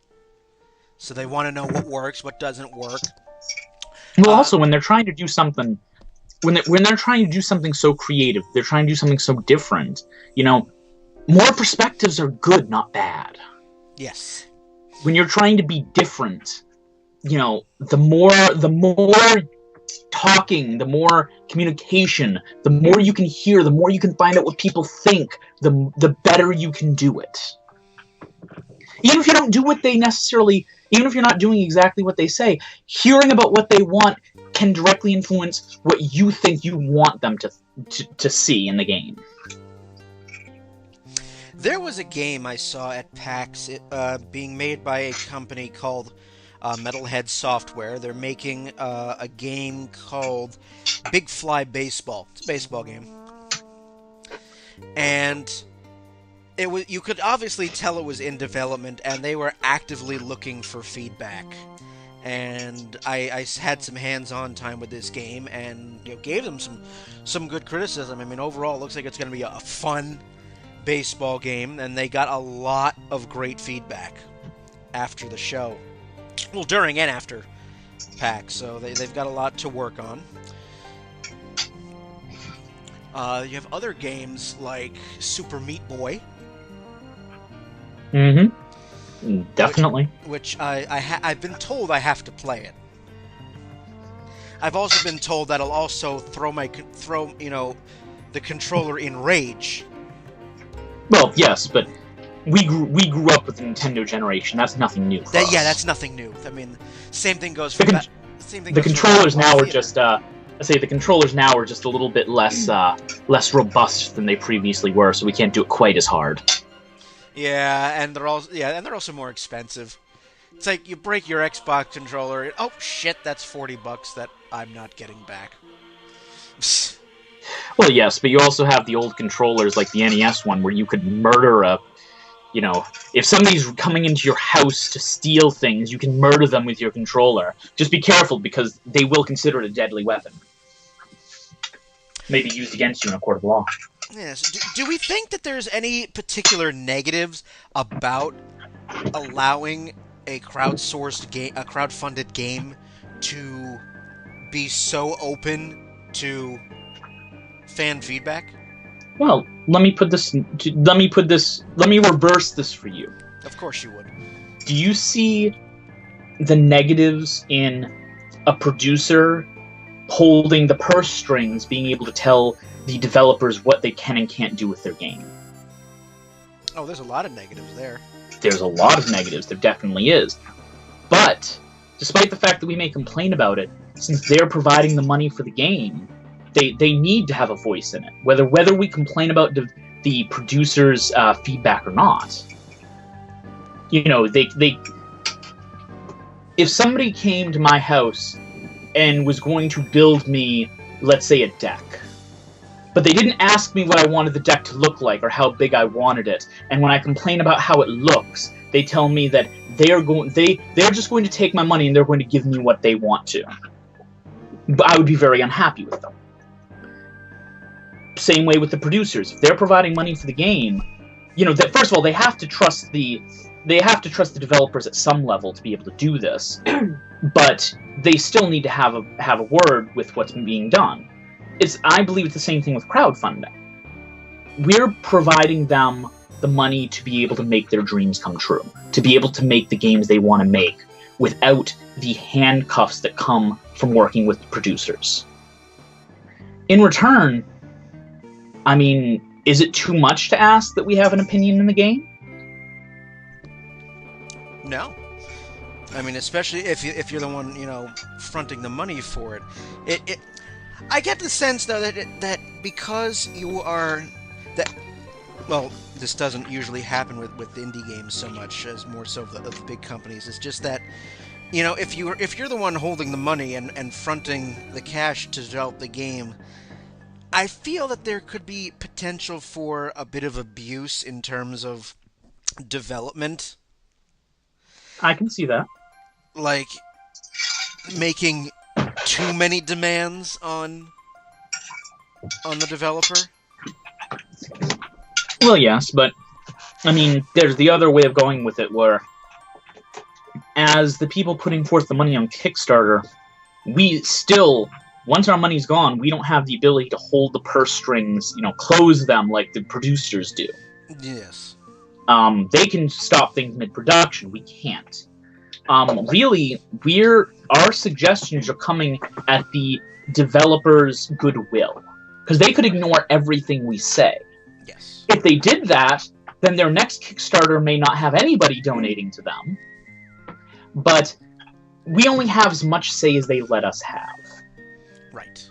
so they want to know what works, what doesn't work. Well, also when they're trying to do something. When they're trying to do something so creative, they're trying to do something so different, more perspectives are good, not bad. Yes. When you're trying to be different, the more talking, the more communication, the more you can hear, the more you can find out what people think, the better you can do it. Even if you don't do what they necessarily, even if you're not doing exactly what they say, hearing about what they want can directly influence what you think you want them to see in the game. There was a game I saw at PAX being made by a company called Metalhead Software. They're making a game called Big Fly Baseball. It's a baseball game. And you could obviously tell it was in development, and they were actively looking for feedback. And I had some hands-on time with this game, and gave them some good criticism. I mean, overall, it looks like it's going to be a fun baseball game, and they got a lot of great feedback after the show. Well, during and after PAX, so they've got a lot to work on. You have other games like Super Meat Boy. Mm-hmm. Definitely. Which I've been told I have to play it. I've also been told that'll also throw the controller in rage. Well, yes, but we grew up with the Nintendo generation. That's nothing new. For us. Yeah, that's nothing new. I mean, same thing goes for the controllers now are just the controllers now are just a little bit less robust than they previously were, so we can't do it quite as hard. Yeah, and they're also more expensive. It's like you break your Xbox controller, and, oh shit, that's $40 that I'm not getting back. Well, yes, but you also have the old controllers like the NES one where you could murder if somebody's coming into your house to steal things, you can murder them with your controller. Just be careful, because they will consider it a deadly weapon. May be used against you in a court of law. Yes. Do we think that there's any particular negatives about allowing a crowdsourced game, a crowdfunded game, to be so open to fan feedback? Well, let me reverse this for you. Of course you would. Do you see the negatives in a producer holding the purse strings, being able to tell the developers what they can and can't do with their game? Oh, there's a lot of negatives there. There's a lot of negatives. There definitely is. But, despite the fact that we may complain about it, since they're providing the money for the game, they need to have a voice in it. Whether we complain about the producers' feedback or not. You know, if somebody came to my house and was going to build me, let's say, a deck, but they didn't ask me what I wanted the deck to look like or how big I wanted it, and when I complain about how it looks, they tell me that they're just going to take my money and they're going to give me what they want to. But I would be very unhappy with them. Same way with the producers. If they're providing money for the game, you know, that first of all, they have to trust the developers at some level to be able to do this, but they still need to have a word with what's being done. I believe it's the same thing with crowdfunding. We're providing them the money to be able to make their dreams come true, to be able to make the games they want to make without the handcuffs that come from working with the producers. In return, I mean, is it too much to ask that we have an opinion in the game? No. I mean, especially if you're the one, you know, fronting the money for it. I get the sense, though, that because you are... Well, this doesn't usually happen with indie games so much, as more so of the big companies. It's just that, you know, if you're the one holding the money and fronting the cash to develop the game, I feel that there could be potential for a bit of abuse in terms of development. I can see that. Like, making too many demands on the developer. Well, yes, but, I mean, there's the other way of going with it, where as the people putting forth the money on Kickstarter, we still, once our money's gone, we don't have the ability to hold the purse strings, you know, close them like the producers do. Yes. They can stop things mid-production. We can't. Really, our suggestions are coming at the developers' goodwill, because they could ignore everything we say. Yes. If they did that, then their next Kickstarter may not have anybody donating to them. But we only have as much say as they let us have. Right.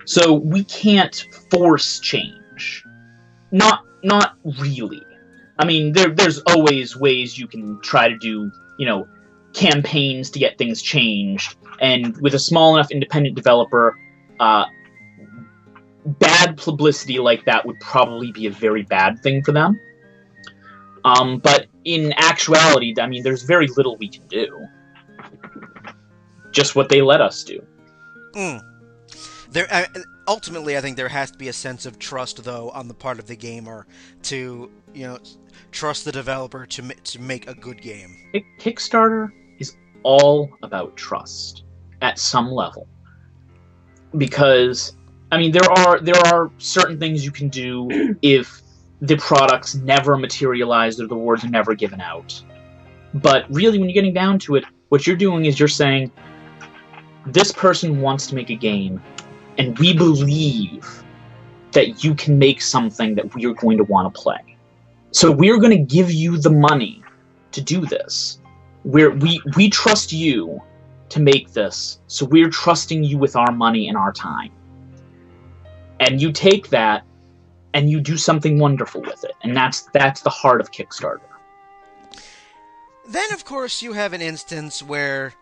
So we can't force change. Not really. I mean, there's always ways you can try to do, you know, campaigns to get things changed. And with a small enough independent developer, bad publicity like that would probably be a very bad thing for them. But in actuality, I mean, there's very little we can do. Just what they let us do. Ultimately, I think there has to be a sense of trust, though, on the part of the gamer to, you know, trust the developer to make a good game. Kickstarter is all about trust at some level, because I mean there are certain things you can do if the products never materialize or the words are never given out. But really, when you're getting down to it, what you're doing is you're saying, this person wants to make a game, and we believe that you can make something that we are going to want to play. So we're going to give you the money to do this. We trust you to make this, so we're trusting you with our money and our time. And you take that, and you do something wonderful with it. And that's the heart of Kickstarter. Then, of course, you have an instance where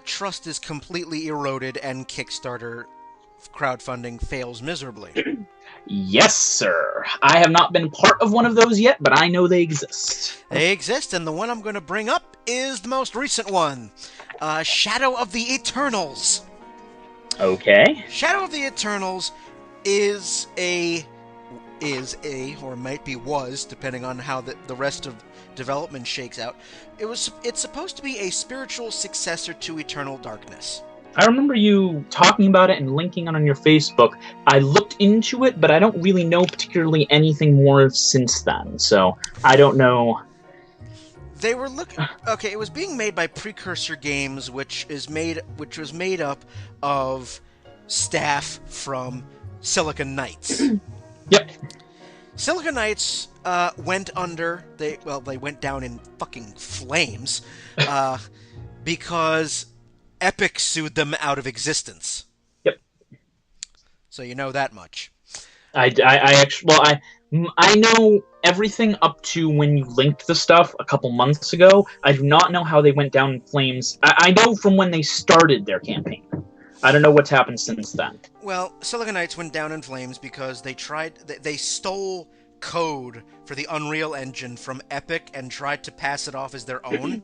trust is completely eroded and Kickstarter crowdfunding fails miserably. Yes, sir. I have not been part of one of those yet, but I know they exist. They exist, and the one I'm going to bring up is the most recent one. Shadow of the Eternals. Okay. Shadow of the Eternals is was, depending on how the rest of development shakes out. It's supposed to be a spiritual successor to Eternal Darkness. I remember you talking about it and linking it on your Facebook. I looked into it, but I don't really know particularly anything more since then, so I don't know. They were okay, it was being made by Precursor Games, which was made up of staff from Silicon Knights. Yep. Silicon Knights went under. They went down in fucking flames because Epic sued them out of existence. Yep. So you know that much. I actually, well, I know everything up to when you linked the stuff a couple months ago. I do not know how they went down in flames. I know from when they started their campaign. I don't know what's happened since then. Well, Silicon Knights went down in flames because they stole code for the Unreal Engine from Epic and tried to pass it off as their own.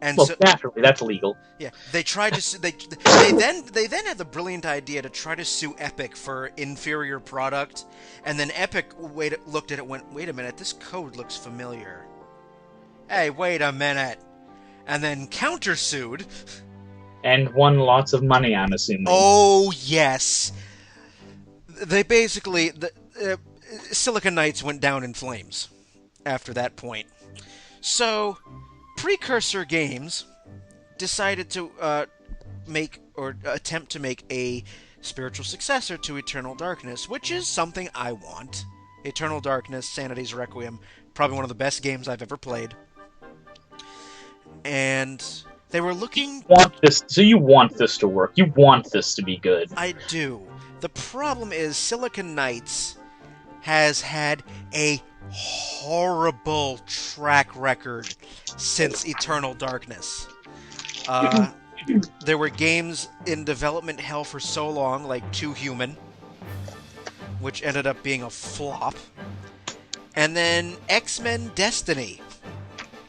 And well, naturally, that's illegal. Yeah, they tried to. They then had the brilliant idea to try to sue Epic for inferior product, and then Epic looked at it, and went, "Wait a minute, this code looks familiar. Hey, wait a minute," and then countersued. And won lots of money, I'm assuming. Oh yes, they basically Silicon Knights went down in flames after that point. So. Precursor Games decided to attempt to make a spiritual successor to Eternal Darkness, which is something I want. Eternal Darkness, Sanity's Requiem, probably one of the best games I've ever played. And they were looking... You want this to work. You want this to be good. I do. The problem is Silicon Knights has had a horrible track record since Eternal Darkness. There were games in development hell for so long, like Too Human, which ended up being a flop. And then X-Men Destiny,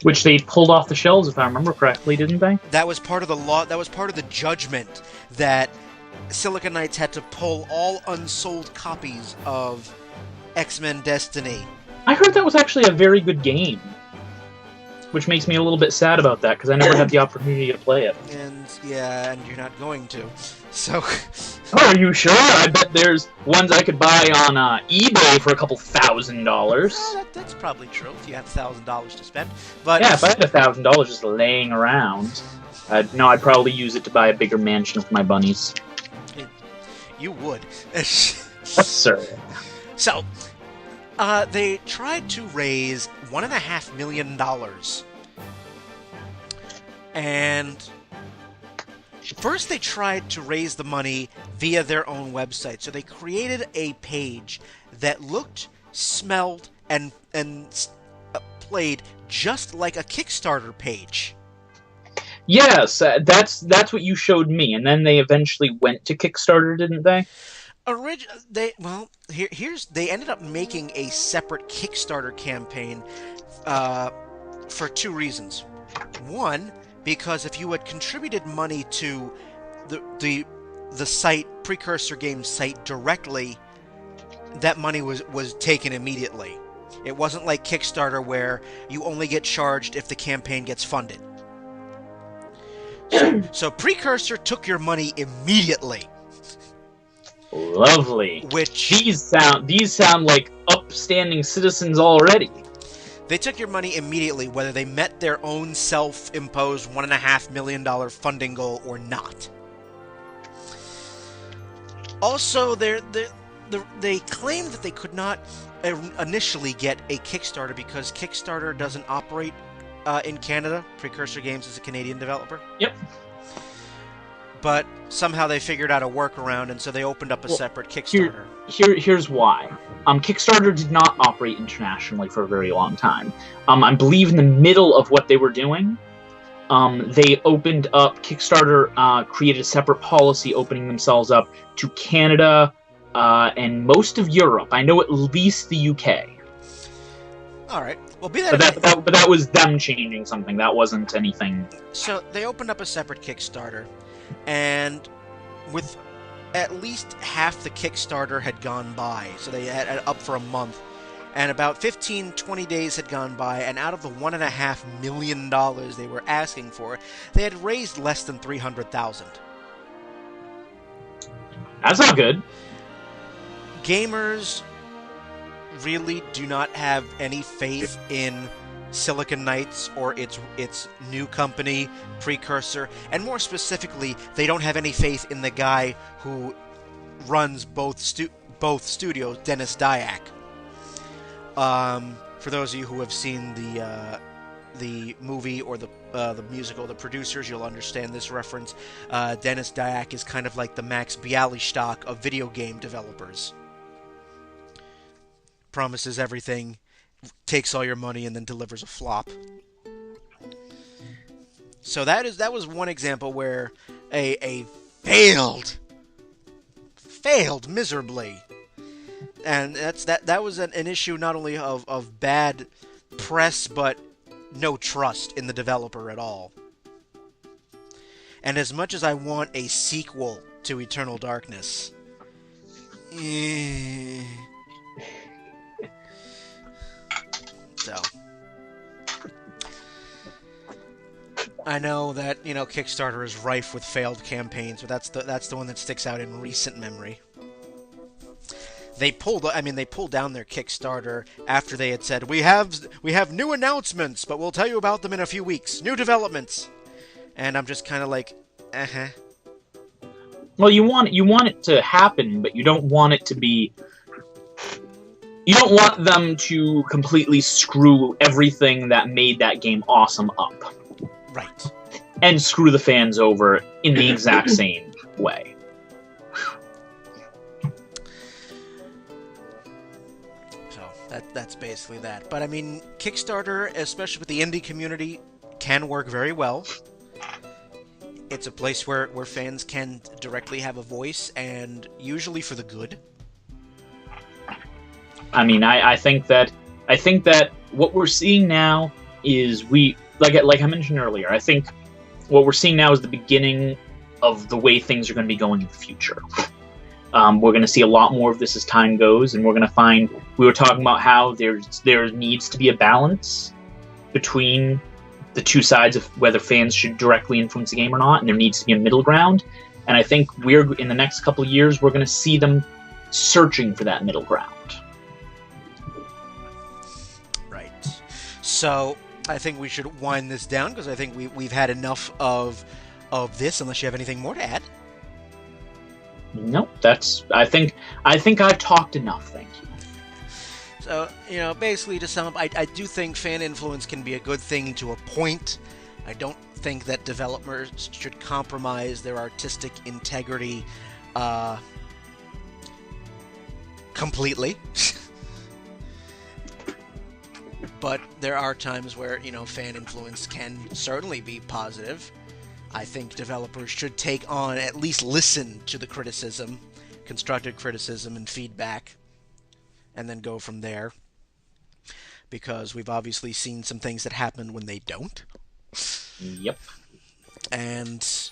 which they pulled off the shelves, if I remember correctly, didn't they? That was part of the law. That was part of the judgment that Silicon Knights had to pull all unsold copies of X-Men Destiny. I heard that was actually a very good game, which makes me a little bit sad about that, because I never had the opportunity to play it. And you're not going to. So... Oh, are you sure? I bet there's ones I could buy on eBay for a couple $1,000. Well, that's probably true, if you had $1,000 to spend. But yeah, if I had $1,000 just laying around, I'd probably use it to buy a bigger mansion with my bunnies. You would. Yes, sir. So... they tried to raise $1.5 million. And first they tried to raise the money via their own website. So they created a page that looked, smelled, and played just like a Kickstarter page. Yes, that's what you showed me. And then they eventually went to Kickstarter, didn't they? They ended up making a separate Kickstarter campaign for two reasons. One, because if you had contributed money to the site, Precursor Games site, directly, that money was taken immediately. It wasn't like Kickstarter where you only get charged if the campaign gets funded. So Precursor took your money immediately. Lovely. Which these sound like upstanding citizens already. They took your money immediately, whether they met their own self-imposed $1.5 million funding goal or not. Also, they claimed that they could not initially get a Kickstarter because Kickstarter doesn't operate in Canada. Precursor Games is a Canadian developer. Yep. But somehow they figured out a workaround, and so they opened up a separate Kickstarter. Here's why. Kickstarter did not operate internationally for a very long time. I believe in the middle of what they were doing, they opened up, Kickstarter created a separate policy opening themselves up to Canada and most of Europe. I know at least the UK. All right. Well, be that but that was them changing something. That wasn't anything. So they opened up a separate Kickstarter. And with at least half the Kickstarter had gone by, so they had it up for a month, and about 15-20 days had gone by, and out of the $1.5 million they were asking for, they had raised less than $300,000. That's not good. Gamers really do not have any faith in Silicon Knights or its new company, Precursor, and more specifically, they don't have any faith in the guy who runs both studios, Dennis Dyack. For those of you who have seen the movie or the musical, The Producers, you'll understand this reference. Dennis Dyack is kind of like the Max Bialystock of video game developers. Promises everything, takes all your money, and then delivers a flop. So that was one example where a failed miserably, and that was an issue not only of bad press but no trust in the developer at all. And as much as I want a sequel to Eternal Darkness, so I know that, Kickstarter is rife with failed campaigns, but that's the one that sticks out in recent memory. They pulled down their Kickstarter after they had said, we have new announcements, but we'll tell you about them in a few weeks. New developments. And I'm just kind of like, Well, you want it to happen, but you don't want it to be. You don't want them to completely screw everything that made that game awesome up. Right. And screw the fans over in the exact same way. So that's basically that. But I mean, Kickstarter, especially with the indie community, can work very well. It's a place where fans can directly have a voice, and usually for the good. I mean, I think that what we're seeing now is like I mentioned earlier, I think what we're seeing now is the beginning of the way things are going to be going in the future. We're going to see a lot more of this as time goes, and we're going to find, we were talking about how there needs to be a balance between the two sides of whether fans should directly influence the game or not, and there needs to be a middle ground. And I think in the next couple of years, we're going to see them searching for that middle ground. Right. So I think we should wind this down, because I think we've had enough of this, unless you have anything more to add. No, I think I've talked enough, thank you. So, basically to sum up, I do think fan influence can be a good thing to a point. I don't think that developers should compromise their artistic integrity completely. But there are times where, fan influence can certainly be positive. I think developers should take on, at least listen to the criticism, constructive criticism and feedback, and then go from there. Because we've obviously seen some things that happen when they don't. Yep. And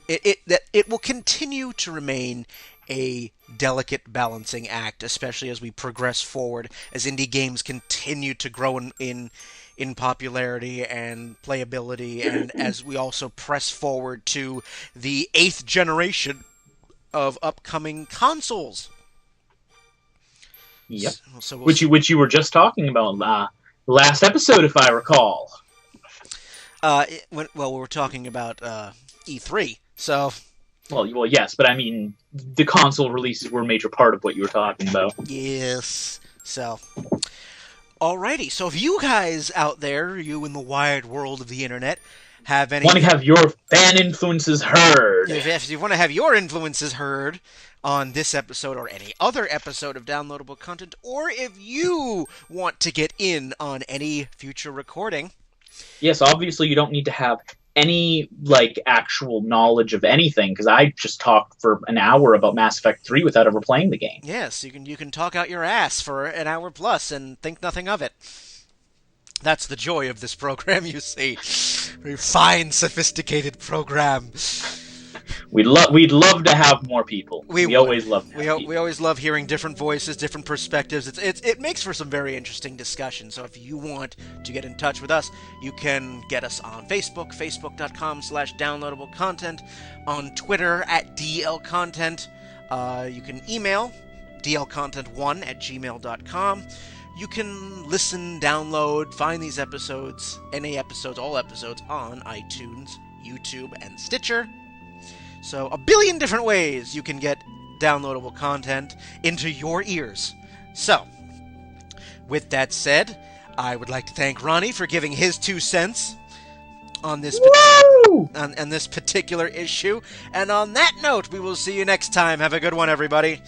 it will continue to remain a delicate balancing act, especially as we progress forward, as indie games continue to grow in popularity and playability, and as we also press forward to the 8th generation of upcoming consoles. Yep. So which you were just talking about last episode, if I recall. We were talking about E3, so. Well, yes, but I mean, the console releases were a major part of what you were talking about. Yes. So. Alrighty, so if you guys out there, you in the wide world of the internet, have any... Want to have your fan influences heard. If you want to have your influences heard on this episode or any other episode of Downloadable Content, or if you want to get in on any future recording... Yes, obviously you don't need to have any, actual knowledge of anything, because I just talked for an hour about Mass Effect 3 without ever playing the game. Yes, you can talk out your ass for an hour plus and think nothing of it. That's the joy of this program, you see. Very fine, sophisticated program. We'd love to have more people. We always love to have people. We always love hearing different voices, different perspectives. It makes for some very interesting discussion. So if you want to get in touch with us, you can get us on Facebook, facebook.com/downloadablecontent, on Twitter @DLContent. You can email dlcontent1@gmail.com. You can listen, download, find these episodes, all episodes, on iTunes, YouTube, and Stitcher. So, a billion different ways you can get downloadable content into your ears. So, With that said, I would like to thank Ronnie for giving his 2 cents on this on this particular issue. And on that note, we will see you next time. Have a good one, everybody.